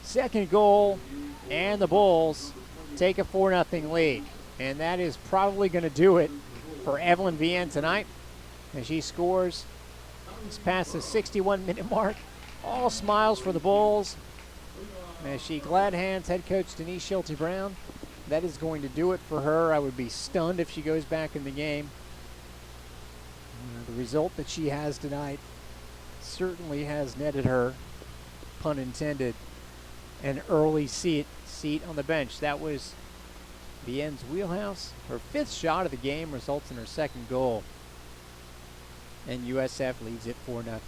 second goal, and the Bulls take a 4-0 lead. And that is probably going to do it for Evelyn Vienne tonight as she scores. It's past the 61-minute mark. All smiles for the Bulls as she glad hands head coach Denise Schulte-Brown. That is going to do it for her. I would be stunned if she goes back in the game. The result that she has tonight certainly has netted her, pun intended, an early seat on the bench. That was Vienne's wheelhouse. Her 5th shot of the game results in her 2nd goal. And USF leads it 4-0.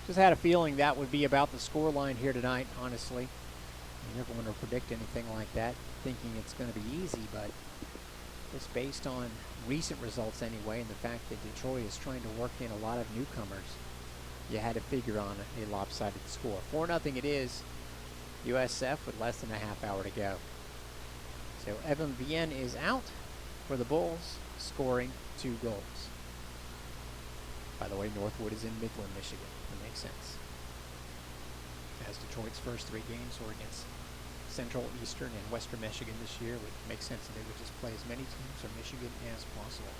Just had a feeling that would be about the scoreline here tonight, honestly. You never want to predict anything like that, thinking it's going to be easy, but just based on recent results anyway, and the fact that Detroit is trying to work in a lot of newcomers, you had to figure on a lopsided score. 4-0 it is. USF with less than a half hour to go. So Evan Vienne is out for the Bulls, scoring 2 goals. By the way, Northwood is in Midland, Michigan. That makes sense. As Detroit's first 3 games were against Central, Eastern, and Western Michigan this year, it would make sense that they would just play as many teams from Michigan as possible.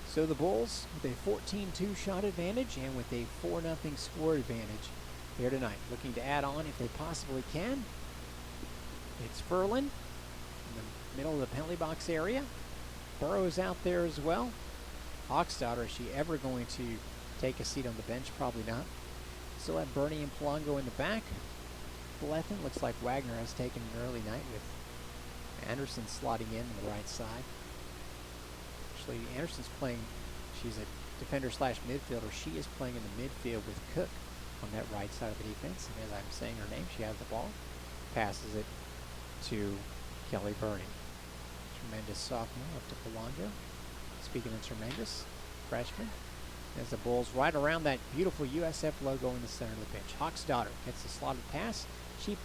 So the Bulls with a 14-2 shot advantage and with a 4-0 score advantage here tonight. Looking to add on if they possibly can. It's Furlan in the middle of the penalty box area. Burrows out there as well. Hochstadter, is she ever going to take a seat on the bench? Probably not. Still have Bernie and Polanco in the back. Blethen, looks like Wagner has taken an early night with Anderson slotting in on the right side. Actually, Anderson's playing, she's a defender slash midfielder. She is playing in the midfield with Cook on that right side of the defense. And as I'm saying her name, she has the ball. Passes it to Kelly Burney. Tremendous sophomore up to Polanco. Speaking of tremendous, freshman. As the Bulls right around that beautiful USF logo in the center of the bench. Hochstadter gets the slotted pass. She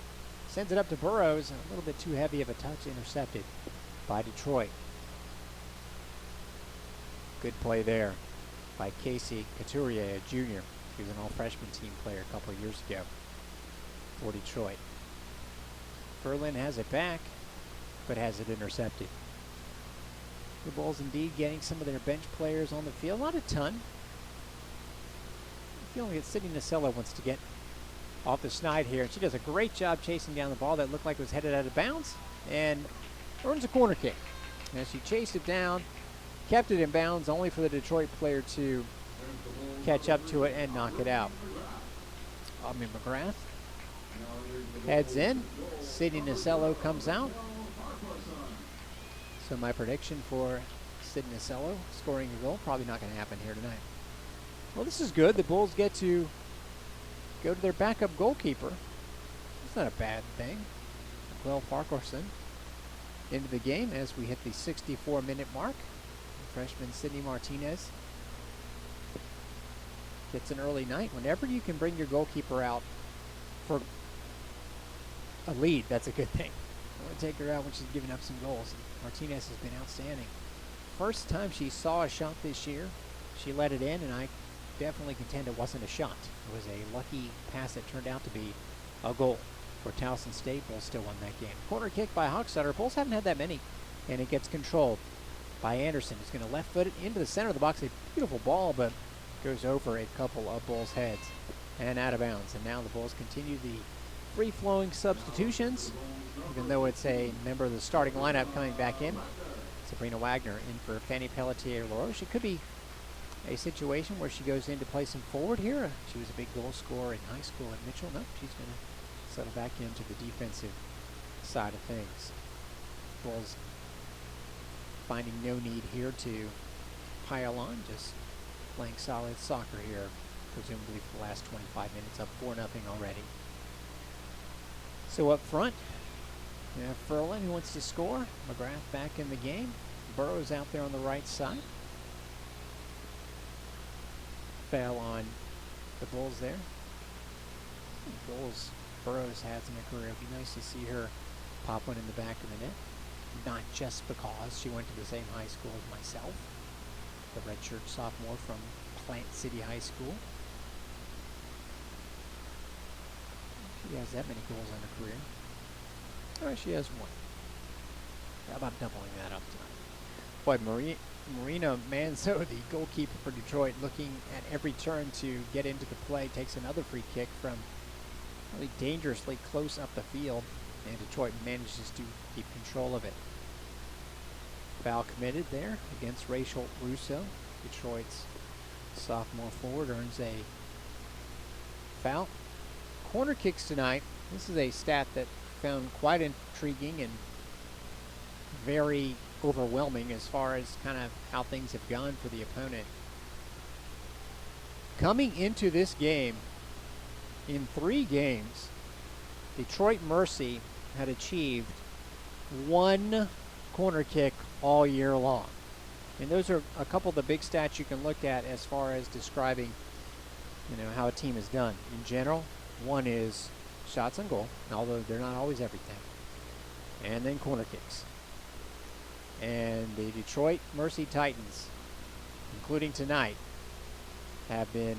sends it up to Burrows, and a little bit too heavy of a touch, intercepted by Detroit. Good play there by Casey Couturier, a junior. She was an all-freshman team player a couple of years ago for Detroit. Furlan has it back, but has it intercepted. The Bulls indeed getting some of their bench players on the field. Not a ton. I feel like Sidney Martinez wants to get off the snide here. And she does a great job chasing down the ball that looked like it was headed out of bounds and earns a corner kick. As she chased it down, kept it in bounds, only for the Detroit player to catch up to it and knock it out. Aubrey McGrath heads in. Sidney Nacello comes out. So my prediction for Sidney Nacello scoring a goal, probably not going to happen here tonight. Well, this is good. The Bulls get to go to their backup goalkeeper. It's not a bad thing. Will Farquharson into the game as we hit the 64-minute mark. Freshman Sidney Martinez gets an early night. Whenever you can bring your goalkeeper out for a lead, that's a good thing. I want to take her out when she's giving up some goals. Martinez has been outstanding. First time she saw a shot this year, she let it in, and I definitely contend it wasn't a shot. It was a lucky pass that turned out to be a goal for Towson State. Bulls still won that game. Corner kick by Hochstadter. Bulls haven't had that many, and it gets controlled by Anderson. He's going to left foot it into the center of the box. A beautiful ball, but goes over a couple of Bulls' heads and out of bounds. And now the Bulls continue the free-flowing substitutions, even though it's a member of the starting lineup coming back in. Sabrina Wagner in for Fanny Pelletier-LaRoche. It could be a situation where she goes in to play some forward here. She was a big goal scorer in high school at Mitchell. No, she's going to settle back into the defensive side of things. Bulls finding no need here to pile on, just playing solid soccer here, presumably for the last 25 minutes, up 4-0 already. So up front, you have Furlan who wants to score. McGrath back in the game. Burrows out there on the right side. Foul on the Bulls there. goals Burroughs has in her career. It'd be nice to see her pop one in the back of the net. Not just because she went to the same high school as myself, the redshirt sophomore from Plant City High School. She has that many goals in her career. Oh, she has one. How about doubling that up tonight? Boy, Marina Manzo, the goalkeeper for Detroit, looking at every turn to get into the play, takes another free kick from really dangerously close up the field, and Detroit manages to keep control of it. Foul committed there against Rachel Russo. Detroit's sophomore forward earns a foul. Corner kicks tonight. This is a stat that found quite intriguing and very overwhelming as far as kind of how things have gone for the opponent. Coming into this game, in 3 games, Detroit Mercy had achieved 1 corner kick all year long. And those are a couple of the big stats you can look at as far as describing, how a team is done. In general, one is shots on goal, although they're not always everything, and then corner kicks. And the Detroit Mercy Titans, including tonight, have been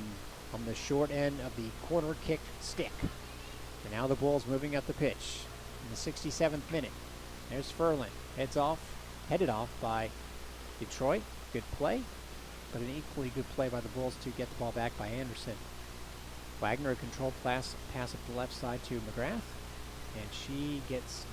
on the short end of the corner kick stick. And now the ball's moving up the pitch in the 67th minute. There's Ferland, headed off by Detroit. Good play, but an equally good play by the Bulls to get the ball back by Anderson. Wagner, a controlled pass up the left side to McGrath, and she gets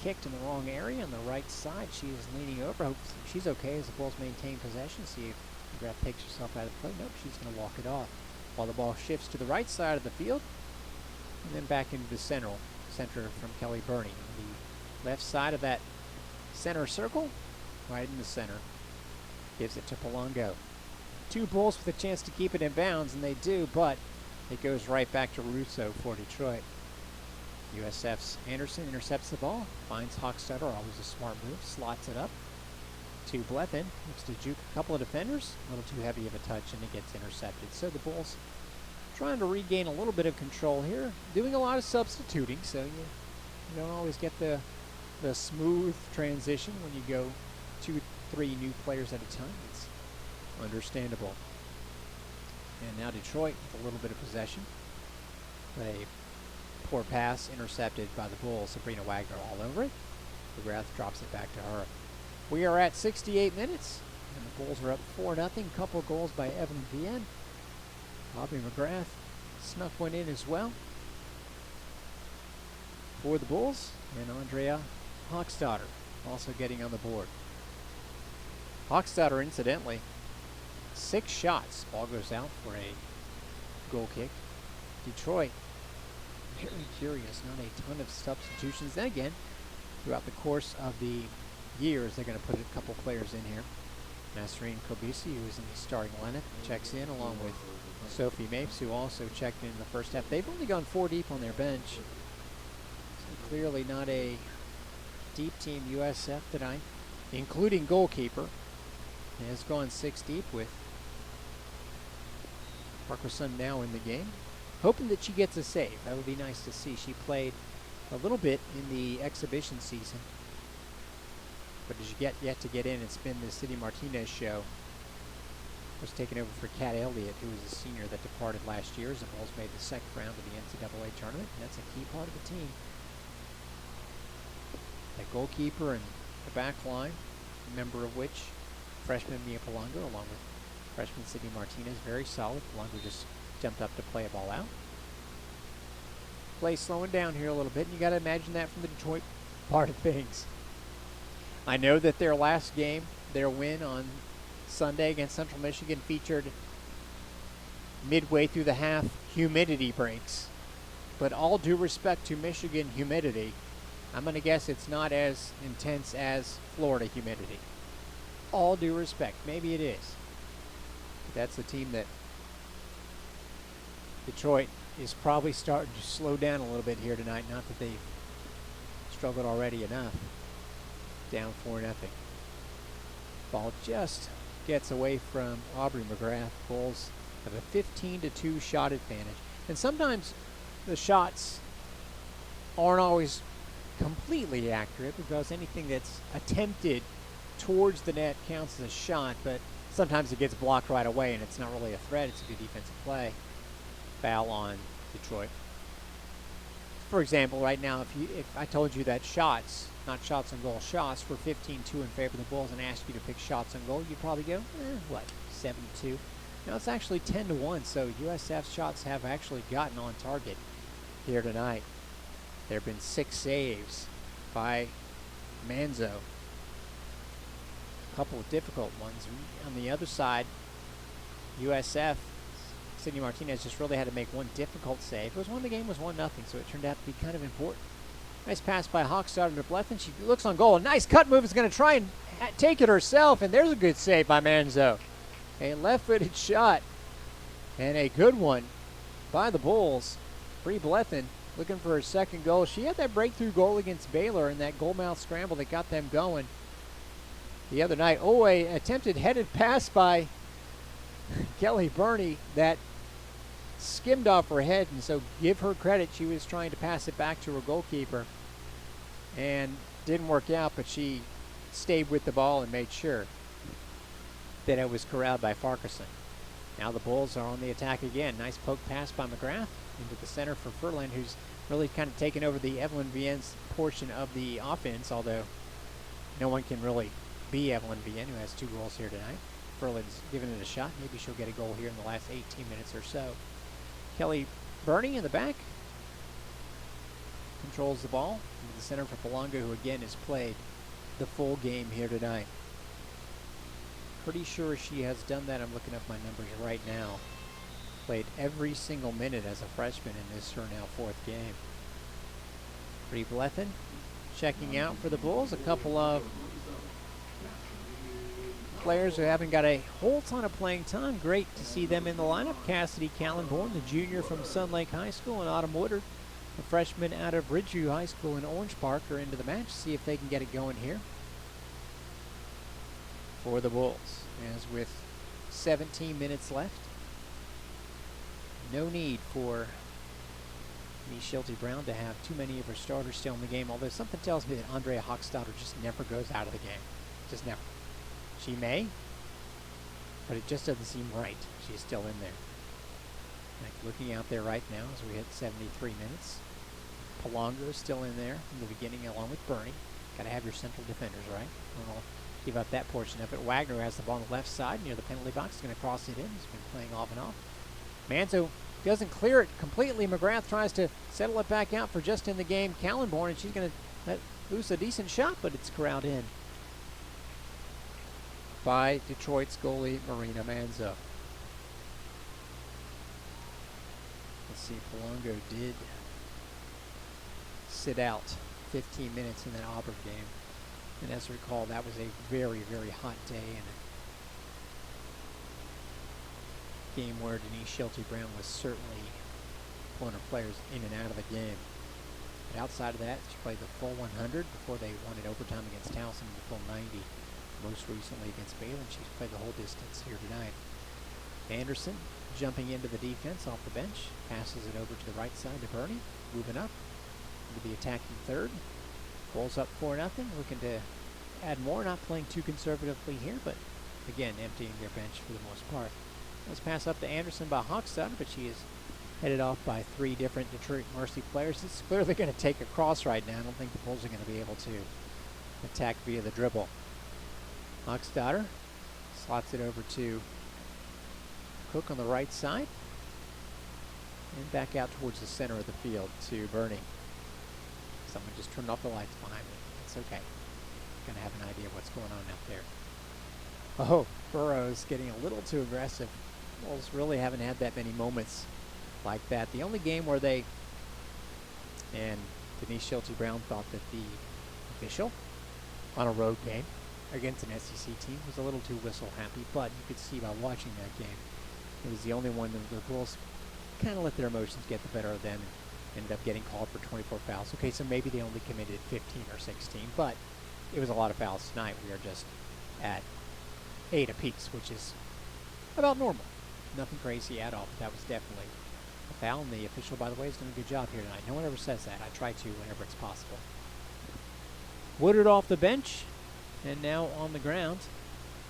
kicked in the wrong area on the right side. She is leaning over. Hope she's okay as the Bulls maintain possession. See if McGrath takes herself out of the play. Nope, she's going to walk it off. While the ball shifts to the right side of the field, and then back into the center from Kelly Burney. The left side of that center circle, right in the center, gives it to Polanco. 2 Bulls with a chance to keep it in bounds, and they do, but it goes right back to Russo for Detroit. USF's Anderson intercepts the ball, finds Hochstetter, always a smart move, slots it up to Blethen, looks to juke a couple of defenders, a little too heavy of a touch, and it gets intercepted. So the Bulls trying to regain a little bit of control here, doing a lot of substituting, so you don't always get the smooth transition when you go 2-3 new players at a time. It's understandable. And now Detroit with a little bit of possession. A poor pass intercepted by the Bulls. Sabrina Wagner all over it. McGrath drops it back to her. We are at 68 minutes, and the Bulls are up 4-0. Couple goals by Evelyn Vienne. Bobby McGrath snuck one in as well for the Bulls, and Andrea Hochstetter also getting on the board. Hochstetter, incidentally, 6 shots. Ball goes out for a goal kick. Detroit, very curious, not a ton of substitutions. Then again, throughout the course of the years, they're going to put a couple players in here. Nasreen Kobisi, who is in the starting lineup, checks in along with Sophie Mapes, who also checked in the first half. They've only gone 4 deep on their bench. So clearly not a deep team. USF tonight, including goalkeeper, has gone 6 deep with Parker Sun now in the game. Hoping that she gets a save. That would be nice to see. She played a little bit in the exhibition season, but as you yet to get in, it's been the Sidney Martinez show. Was taken over for Kat Elliott, who was a senior that departed last year as the Bulls made the second round of the NCAA tournament, and that's a key part of the team. That goalkeeper and the back line, a member of which, freshman Mia Polanco, along with freshman Sidney Martinez, very solid. Polanco just jumped up to play a ball out. Play slowing down here a little bit, and you got to imagine that from the Detroit part of things. I know that their last game, their win on Sunday against Central Michigan, featured midway through the half humidity breaks. But all due respect to Michigan humidity, I'm going to guess it's not as intense as Florida humidity. All due respect. Maybe it is. But that's the team that Detroit is probably starting to slow down a little bit here tonight. Not that they've struggled already enough. Down 4-0. Ball just gets away from Aubrey McGrath. Bulls have a 15-2 shot advantage. And sometimes the shots aren't always completely accurate because anything that's attempted towards the net counts as a shot, but sometimes it gets blocked right away and it's not really a threat. It's a good defensive play. Foul on Detroit. For example, right now, if I told you that shots, not shots on goal, shots were 15-2 in favor of the Bulls and asked you to pick shots on goal, you'd probably go, what, 72? No, it's actually 10-1, so USF's shots have actually gotten on target here tonight. There have been 6 saves by Manzo. A couple of difficult ones. On the other side, USF, Sidney Martinez just really had to make one difficult save. It was when the game was 1-0, so it turned out to be kind of important. Nice pass by Hawkstad to Blethyn. She looks on goal. A nice cut move, is going to try and take it herself, and there's a good save by Manzo. A left-footed shot, and a good one by the Bulls. Bree Blethyn looking for her second goal. She had that breakthrough goal against Baylor in that goalmouth scramble that got them going the other night. Oh, a attempted headed pass by Kelly Burney that skimmed off her head, and so give her credit. She was trying to pass it back to her goalkeeper and didn't work out, but she stayed with the ball and made sure that it was corralled by Farquharson. Now the Bulls are on the attack again. Nice poke pass by McGrath into the center for Furlan, who's really kind of taken over the Evelyn Vienne's portion of the offense, although no one can really be Evelyn Vienne, who has 2 goals here tonight. Furlan's given it a shot. Maybe she'll get a goal here in the last 18 minutes or so. Kelly Burney in the back controls the ball into the center for Palonga, who again has played the full game here tonight. Pretty sure she has done that. I'm looking up my numbers right now. Played every single minute as a freshman in this her now 4th game. Bree Blethyn checking out for the Bulls. A couple of players who haven't got a whole ton of playing time. Great to see them in the lineup. Cassidy Callenborn, the junior from Sun Lake High School, and Autumn Woodard, a freshman out of Ridgeview High School in Orange Park, are into the match. See if they can get it going here for the Bulls. As with 17 minutes left, no need for Denise Schulte-Brown to have too many of her starters still in the game, although something tells me that Andrea Hochstadter just never goes out of the game. Just never. She may, but it just doesn't seem right. She's still in there. Like looking out there right now as we hit 73 minutes. Palonga is still in there in the beginning along with Burney. Got to have your central defenders, right? I'll give up that portion of it. Wagner has the ball on the left side near the penalty box. He's going to cross it in. He's been playing off and off. Manzo doesn't clear it completely. McGrath tries to settle it back out for just in the game Callenborn, and she's going to let loose a decent shot, but it's corralled in by Detroit's goalie, Marina Manzo. Let's see, Palongo did sit out 15 minutes in that Auburn game. And as I recall, that was a very, very hot day and a game where Denise Schulte-Brown was certainly pulling her players in and out of the game. But outside of that, she played the full 100 before they won in overtime against Towson, the full 90. Most recently against Baylor, and she's played the whole distance here tonight. Anderson jumping into the defense off the bench, passes it over to the right side to Burney, moving up into the attacking third. Bulls up 4-0, looking to add more, not playing too conservatively here, but again, emptying their bench for the most part. Let's pass up to Anderson by Hochstad, but she is headed off by 3 different Detroit Mercy players. It's clearly going to take a cross right now. I don't think the Bulls are going to be able to attack via the dribble. Hochstadter slots it over to Cook on the right side and back out towards the center of the field to Burney. Someone just turned off the lights behind me. It's okay. Gonna have an idea what's going on out there. Oh, Burrows getting a little too aggressive. Bulls really haven't had that many moments like that. The only game where they and Denise Schulte-Brown thought that the official on a road game against an SEC team was a little too whistle happy, but you could see by watching that game, it was the only one that the Bulls kind of let their emotions get the better of them and ended up getting called for 24 fouls. Okay, so maybe they only committed 15 or 16, but it was a lot of fouls tonight. We are just at 8 apiece, which is about normal. Nothing crazy at all, but that was definitely a foul, and the official, by the way, is doing a good job here tonight. No one ever says that. I try to whenever it's possible. Woodard off the bench, and now on the ground,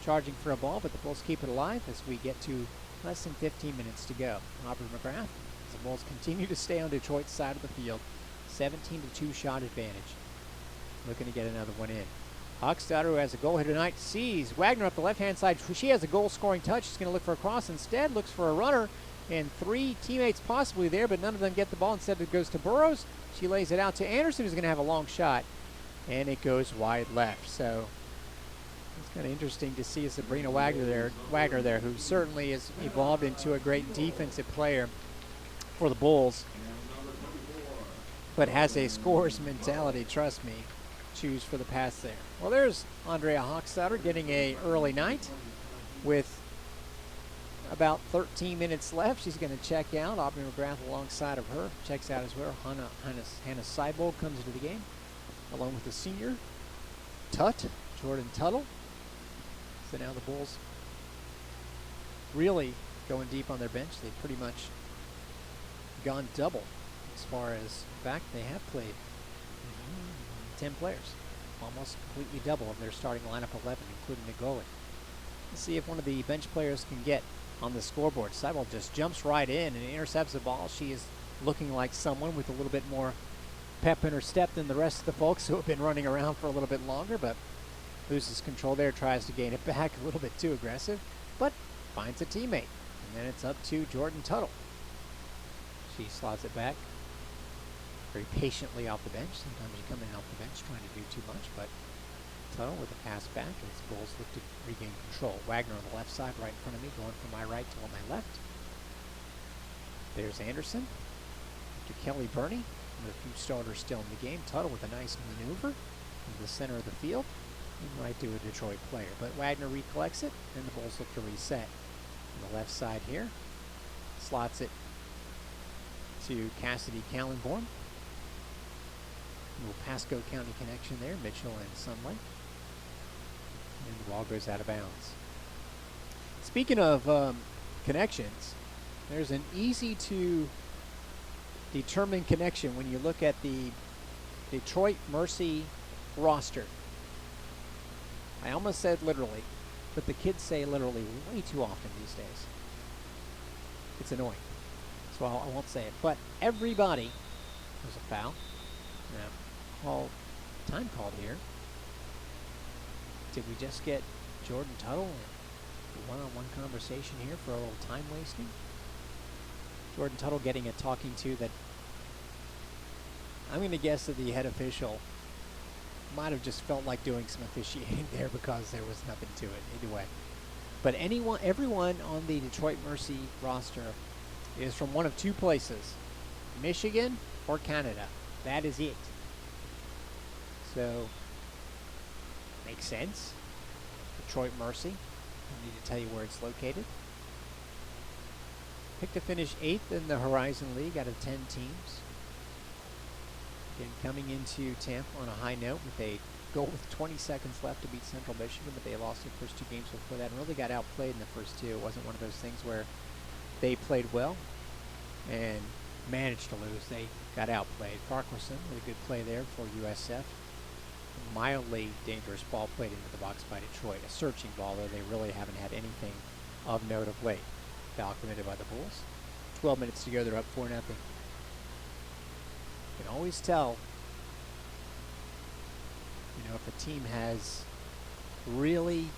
charging for a ball, but the Bulls keep it alive as we get to less than 15 minutes to go. Aubrey McGrath, as the Bulls continue to stay on Detroit's side of the field, 17-2 shot advantage. Looking to get another one in. Hochstatter, who has a goal here tonight, sees Wagner up the left-hand side. She has a goal-scoring touch. She's going to look for a cross. Instead, looks for a runner, and 3 teammates possibly there, but none of them get the ball. Instead, it goes to Burrows. She lays it out to Anderson, who's going to have a long shot, and it goes wide left. So it's kind of interesting to see Sabrina Wagner there, who certainly has evolved into a great defensive player for the Bulls, but has a scorer's mentality, trust me. Choose for the pass there. Well, there's Andrea Hochstatter getting a early night with about 13 minutes left. She's going to check out. Aubrey McGrath alongside of her checks out as well. Hannah Seibold comes into the game along with the senior Jordan Tuttle. So now the Bulls really going deep on their bench. They've pretty much gone double as far as, in fact, they have played 10 players, almost completely double of their starting lineup 11, including the goalie. Let's see if one of the bench players can get on the scoreboard. Seibold just jumps right in and intercepts the ball. She is looking like someone with a little bit more pep in her step than the rest of the folks who have been running around for a little bit longer, but loses control there, tries to gain it back, a little bit too aggressive, but finds a teammate. And then it's up to Jordan Tuttle. She slots it back very patiently off the bench. Sometimes you come in off the bench trying to do too much, but Tuttle with a pass back as the Bulls look to regain control. Wagner on the left side right in front of me, going from my right to on my left. There's Anderson to Kelly Burney, with a few starters still in the game. Tuttle with a nice maneuver in the center of the field, and right to a Detroit player. But Wagner recollects it, and the Bulls look to reset. On the left side here, slots it to Cassidy Callenborn. Little Pasco County connection there, Mitchell and Sunlight. And the ball goes out of bounds. Speaking of connections, there's an easy to determine connection when you look at the Detroit Mercy roster. I almost said literally, but the kids say literally way too often these days. It's annoying. So I won't say it. But everybody, there's a foul. Time called here. Did we just get Jordan Tuttle in a one-on-one conversation here for a little time wasting? Jordan Tuttle getting a talking to that I'm going to guess that the head official might have just felt like doing some officiating there because there was nothing to it either way. But everyone on the Detroit Mercy roster is from one of two places, Michigan or Canada. That is it. So, makes sense. Detroit Mercy. I need to tell you where it's located. Picked to finish 8th in the Horizon League out of 10 teams. Again, coming into Tampa on a high note with a goal with 20 seconds left to beat Central Michigan, but they lost their first 2 games before that and really got outplayed in the first 2. It wasn't one of those things where they played well and managed to lose. They got outplayed. Farquharson with a good play there for USF. Mildly dangerous ball played into the box by Detroit. A searching ball, though they really haven't had anything of note of late. Foul committed by the Bulls. 12 minutes to go, they're up 4-0. You can always tell, if a team has really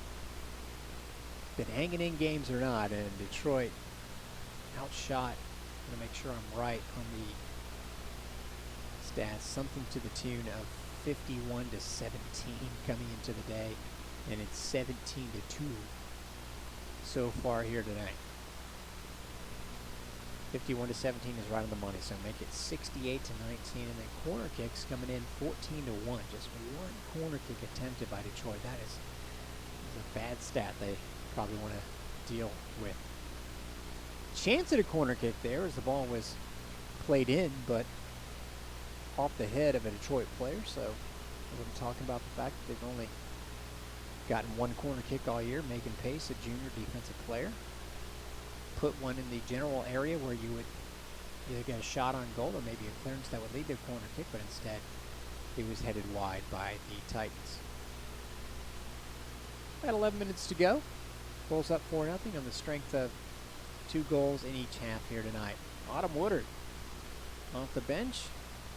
been hanging in games or not, and Detroit outshot, I'm going to make sure I'm right on the stats, something to the tune of 51-17 coming into the day, and it's 17-2 so far here tonight. 51-17 is right on the money, so make it 68-19, and then corner kicks coming in 14-1. Just one corner kick attempted by Detroit. That is a bad stat they probably want to deal with. Chance at a corner kick there as the ball was played in, but off the head of a Detroit player. So we're talking about the fact that they've only gotten one corner kick all year. Megan Pace, a junior defensive player, put one in the general area where you would either get a shot on goal or maybe a clearance that would lead to a corner kick, but instead it was headed wide by the Titans. About 11 minutes to go. Bulls up 4-0 on the strength of 2 goals in each half here tonight. Autumn Woodard off the bench,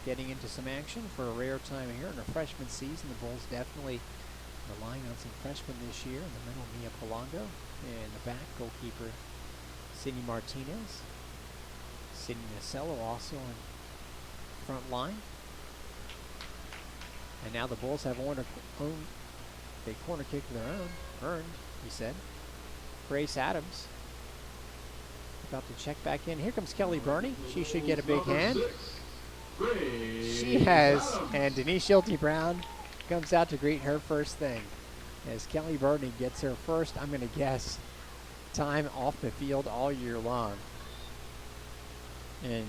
getting into some action for a rare time here in her freshman season. The Bulls definitely relying on some freshmen this year. In the middle, Mia Polongo. In the back, goalkeeper Sidney Martinez. Sidney Nasello also in front line. And now the Bulls have owned a corner kick of their own. Earned, he said. Grace Adams about to check back in. Here comes Kelly Burney. She should get a big hand. She has, and Denise Schulte Brown comes out to greet her first thing as Kelly Burney gets her first, I'm going to guess, time off the field all year long. And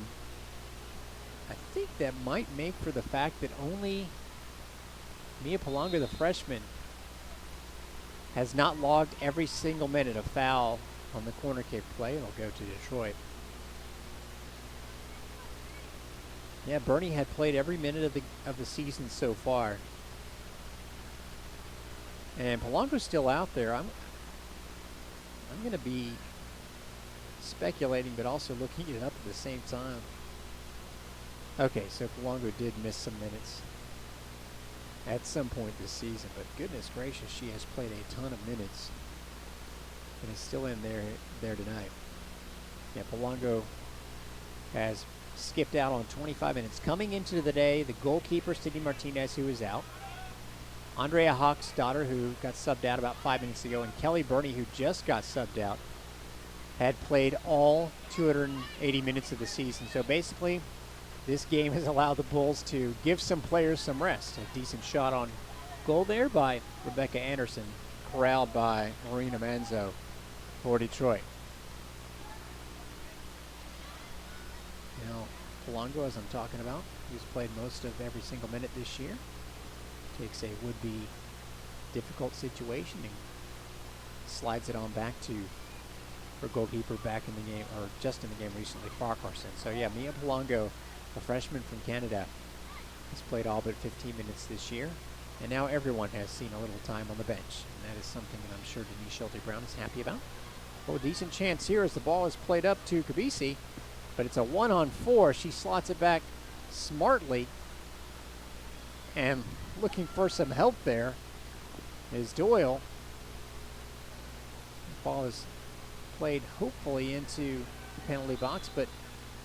I think that might make for the fact that only Mia Polongo, the freshman, has not logged every single minute of foul on the corner kick play. It'll go to Detroit. Yeah, Burney had played every minute of the season so far. And Polongo's still out there. I'm going to be speculating, but also looking it up at the same time. Okay, so Polongo did miss some minutes at some point this season, but goodness gracious, she has played a ton of minutes and is still in there tonight. Yeah, Polongo has skipped out on 25 minutes. Coming into the day, the goalkeeper, Sidney Martinez, who is out. Andrea Hawk's daughter, who got subbed out about 5 minutes ago, and Kelly Burney, who just got subbed out, had played all 280 minutes of the season. So basically, this game has allowed the Bulls to give some players some rest. A decent shot on goal there by Rebecca Anderson, corralled by Marina Manzo for Detroit. Now, Polongo, as I'm talking about, who's played most of every single minute this year, takes a would-be difficult situation and slides it on back to her goalkeeper back in the game, or just in the game recently, Farquharson. So yeah, Mia Polongo, a freshman from Canada, has played all but 15 minutes this year, and now everyone has seen a little time on the bench, and that is something that I'm sure Denise Schulte Brown is happy about. Well, a decent chance here as the ball is played up to Kabisi, but it's a 1-on-4. She slots it back smartly, and looking for some help there is Doyle. The ball is played hopefully into the penalty box, but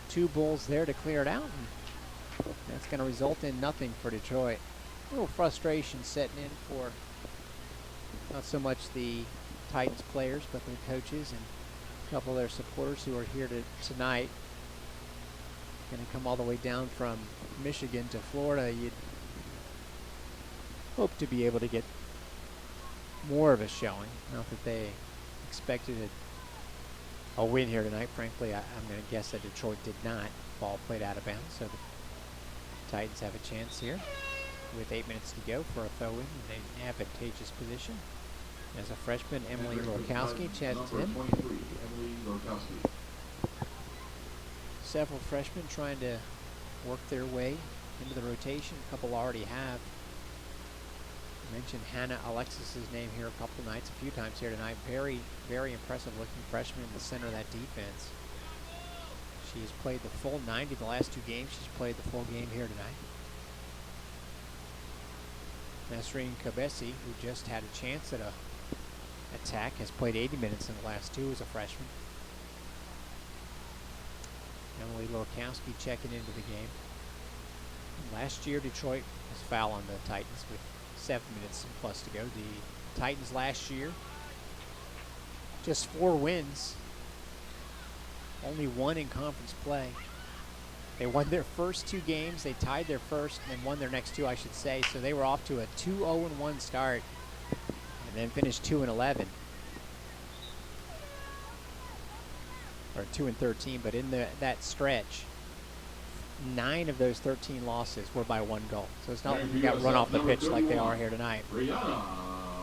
2 Bulls there to clear it out, and that's going to result in nothing for Detroit. A little frustration setting in for not so much the Titans players, but their coaches and a couple of their supporters who are here tonight. Going to come all the way down from Michigan to Florida. You'd hope to be able to get more of a showing. Not that they expected a win here tonight. Frankly, I'm going to guess that Detroit did not. Ball played out of bounds, so the Titans have a chance here with 8 minutes to go for a throw-in in an advantageous position. As a freshman, Emily Lorkowski checks in. Several freshmen trying to work their way into the rotation. A couple already have. I mentioned Hannah Alexis's name here a few times here tonight. Very, very impressive looking freshman in the center of that defense. She has played the full 90 the last 2 games. She's played the full game here tonight. Nasreen Kabesi, who just had a chance at a attack, has played 80 minutes in the last 2 as a freshman. Emily Lorkowski checking into the game. Last year, Detroit was foul on the Titans with 7 minutes plus to go. The Titans last year, just 4 wins, only 1 in conference play. They won their first 2 games. They tied their first and then won their next 2, I should say. So they were off to a 2-0-1 start and then finished 2-11. Or 2-13, but in that stretch, 9 of those 13 losses were by 1 goal. So it's not like you got run off the pitch like they are here tonight.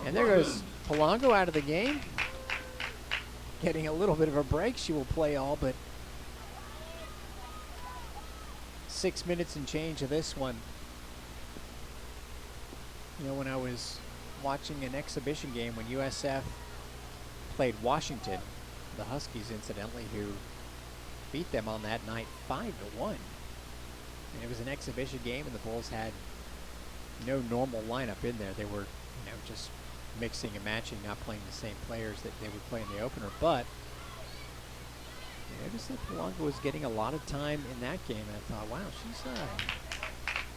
And there goes Polongo out of the game. Getting a little bit of a break. She will play all but 6 minutes and change of this one. You know, when I was watching an exhibition game when USF played Washington, the Huskies incidentally, who beat them on that night 5-1. And it was an exhibition game, and the Bulls had no normal lineup in there. They were, just mixing and matching, not playing the same players that they would play in the opener. But I noticed that Polanco was getting a lot of time in that game, and I thought, wow, she's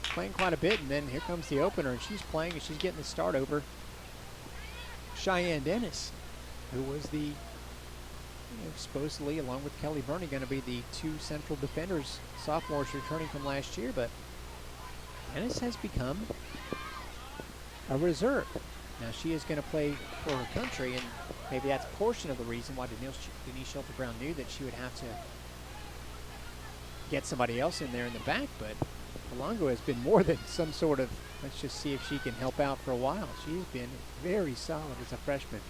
playing quite a bit. And then here comes the opener, and she's playing, and she's getting the start over Cheyenne Dennis, who was the supposedly, along with Kelly Burney, going to be the two central defenders, sophomores returning from last year. But Dennis has become a reserve. Now she is going to play for her country, and maybe that's a portion of the reason why Denise Shelter-Brown knew that she would have to get somebody else in there in the back. But Polanco has been more than some sort of, let's just see if she can help out for a while. She's been very solid as a freshman.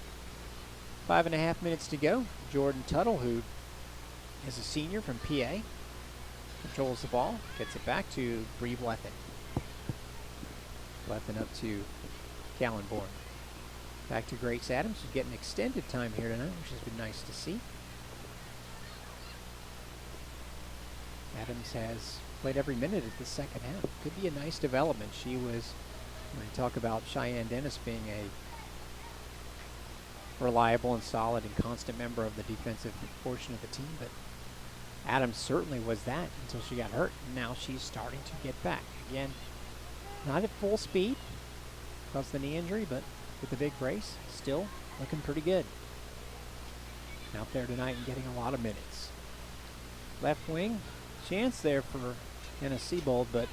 5.5 minutes to go. Jordan Tuttle, who is a senior from PA, controls the ball, gets it back to Bree Blethyn. Blethyn up to Callenborn. Back to Grace Adams, who's getting extended time here tonight, which has been nice to see. Adams has played every minute of the second half. Could be a nice development. She was, when you talk about Cheyenne Dennis being a reliable and solid and constant member of the defensive portion of the team, but Adams certainly was that until she got hurt. Now she's starting to get back. Again, not at full speed because of the knee injury, but with the big brace, still looking pretty good. Out there tonight and getting a lot of minutes. Left wing, chance there for Anna Siebold, but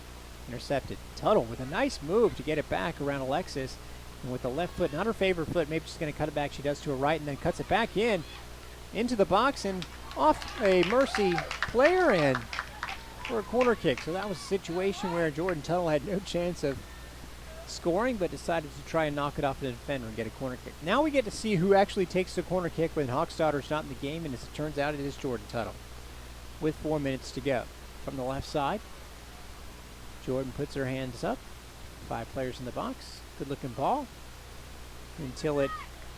intercepted. Tuttle with a nice move to get it back around Alexis. And with the left foot, not her favorite foot, maybe she's going to cut it back. She does to her right and then cuts it back into the box and off a Mercy player and for a corner kick. So that was a situation where Jordan Tuttle had no chance of scoring, but decided to try and knock it off the defender and get a corner kick. Now we get to see who actually takes the corner kick when Hochstadter's not in the game, and as it turns out, it is Jordan Tuttle with 4 minutes to go. From the left side, Jordan puts her hands up. 5 players in the box. Good-looking ball until it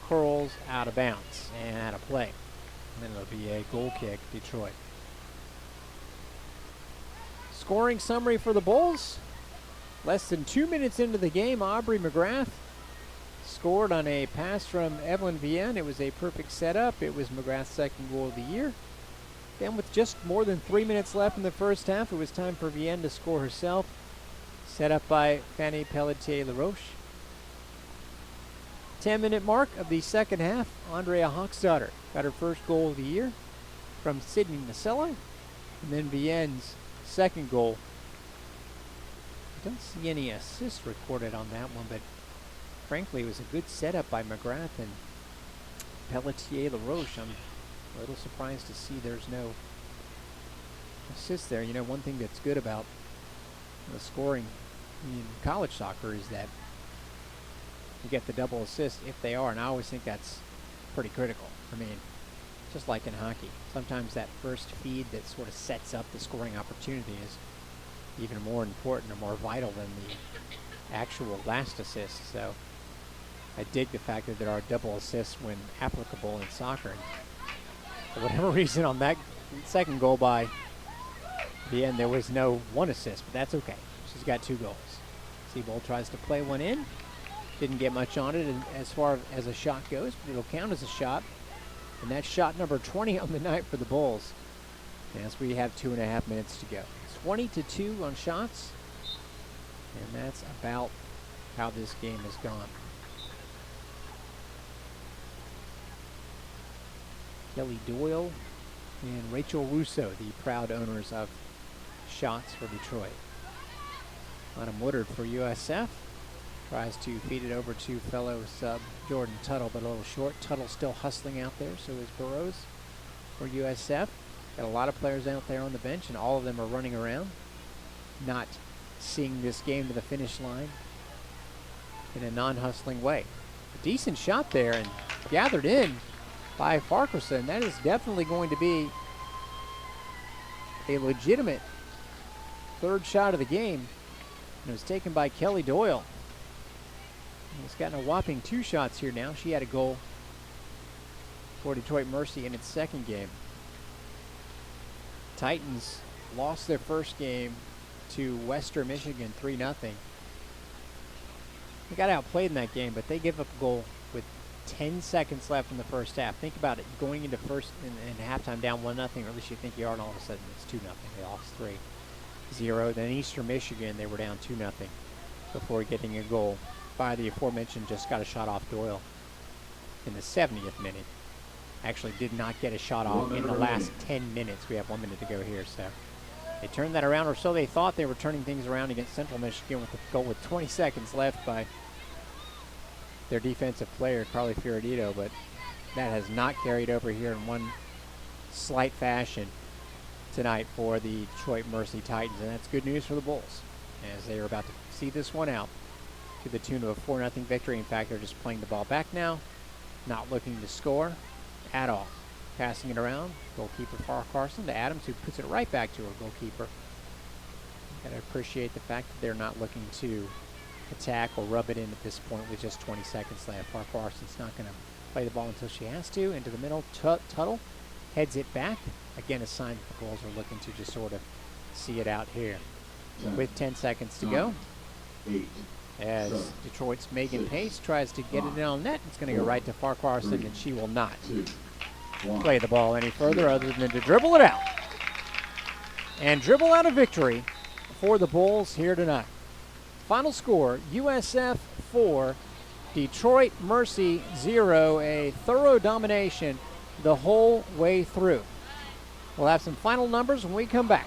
curls out of bounds and out of play. And then it'll be a goal kick, Detroit. Scoring summary for the Bulls. Less than 2 minutes into the game, Aubrey McGrath scored on a pass from Evelyn Vienne. It was a perfect setup. It was McGrath's second goal of the year. Then with just more than 3 minutes left in the first half, it was time for Vienne to score herself. Set up by Fanny Pelletier-LaRoche. 10-minute mark of the second half, Andrea Hochstadter got her first goal of the year from Sidney Martinez, and then Vienne's second goal. I don't see any assists recorded on that one, but frankly, it was a good setup by McGrath and Pelletier-LaRoche. I'm a little surprised to see there's no assist there. You know, one thing that's good about the scoring in college soccer is that you get the double assist if they are, and I always think that's pretty critical. I mean, just like in hockey, sometimes that first feed that sort of sets up the scoring opportunity is even more important or more vital than the actual last assist. So I dig the fact that there are double assists when applicable in soccer. And for whatever reason, on that second goal by the end, there was no one assist, but that's okay. She's got 2 goals. Siebold tries to play one in. Didn't get much on it as far as a shot goes, but it'll count as a shot. And that's shot number 20 on the night for the Bulls, as we have 2.5 minutes to go. 20-2 on shots, and that's about how this game has gone. Kelly Doyle and Rachel Russo, the proud owners of Shots for Detroit. Autumn Woodard for USF. Tries to feed it over to fellow sub Jordan Tuttle, but a little short. Tuttle still hustling out there, so is Burrows for USF. Got a lot of players out there on the bench, and all of them are running around, not seeing this game to the finish line in a non-hustling way. A decent shot there, and gathered in by Farquharson. That is definitely going to be a legitimate third shot of the game, and it was taken by Kelly Doyle. He's gotten a whopping 2 shots here now. She had a goal for Detroit Mercy in its second game. Titans lost their first game to Western Michigan 3-0. They got outplayed in that game, but they give up a goal with 10 seconds left in the first half. Think about it, going into first and halftime down 1-0, or at least you think you are, and all of a sudden it's 2-0. They lost 3-0. Then Eastern Michigan, they were down 2-0 before getting a goal by the aforementioned just got a shot off Doyle in the 70th minute. Actually did not get a shot off in the last 10 minutes. We have 1 minute to go here, so they turned that around, or so they thought. They were turning things around against Central Michigan with a goal with 20 seconds left by their defensive player, Carly Fiorentino, but that has not carried over here in one slight fashion tonight for the Detroit Mercy Titans, and that's good news for the Bulls as they are about to see this one out to the tune of a 4-0 victory. In fact, they're just playing the ball back now, not looking to score at all. Passing it around, goalkeeper Farrah Carson to Adams, who puts it right back to her goalkeeper. Gotta appreciate the fact that they're not looking to attack or rub it in at this point with just 20 seconds left. Farrah Carson's not gonna play the ball until she has to. Into the middle, Tuttle heads it back. Again, a sign that the Bulls are looking to just sort of see it out here. With 10 seconds to go, as Detroit's Megan Pace tries to get it in on net, it's going to go right to Farrah Carson, and she will not play the ball any further other than to dribble it out. And dribble out a victory for the Bulls here tonight. Final score, USF 4, Detroit Mercy 0, a thorough domination the whole way through. We'll have some final numbers when we come back.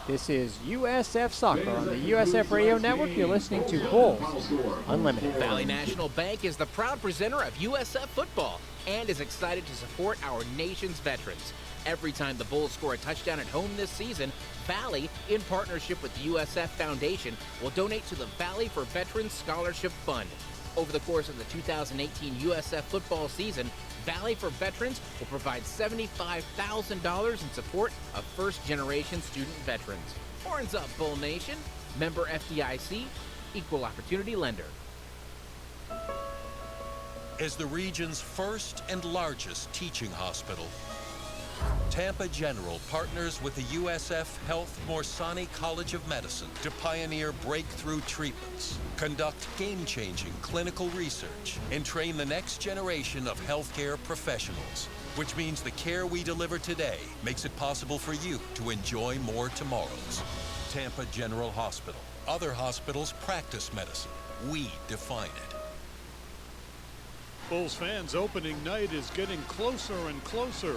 This is USF Soccer on the USF Radio Network. You're listening to Bulls Unlimited. Valley National Bank is the proud presenter of USF football and is excited to support our nation's veterans. Every time the Bulls score a touchdown at home this season, Valley, in partnership with the USF Foundation, will donate to the Valley for Veterans Scholarship Fund. Over the course of the 2018 USF football season, Valley for Veterans will provide $75,000 in support of first-generation student veterans. Horns up, Bull Nation. Member FDIC, Equal Opportunity Lender. As the region's first and largest teaching hospital, Tampa General partners with the USF Health Morsani College of Medicine to pioneer breakthrough treatments, conduct game-changing clinical research, and train the next generation of healthcare professionals, which means the care we deliver today makes it possible for you to enjoy more tomorrows. Tampa General Hospital. Other hospitals practice medicine. We define it. Bulls fans, opening night is getting closer and closer.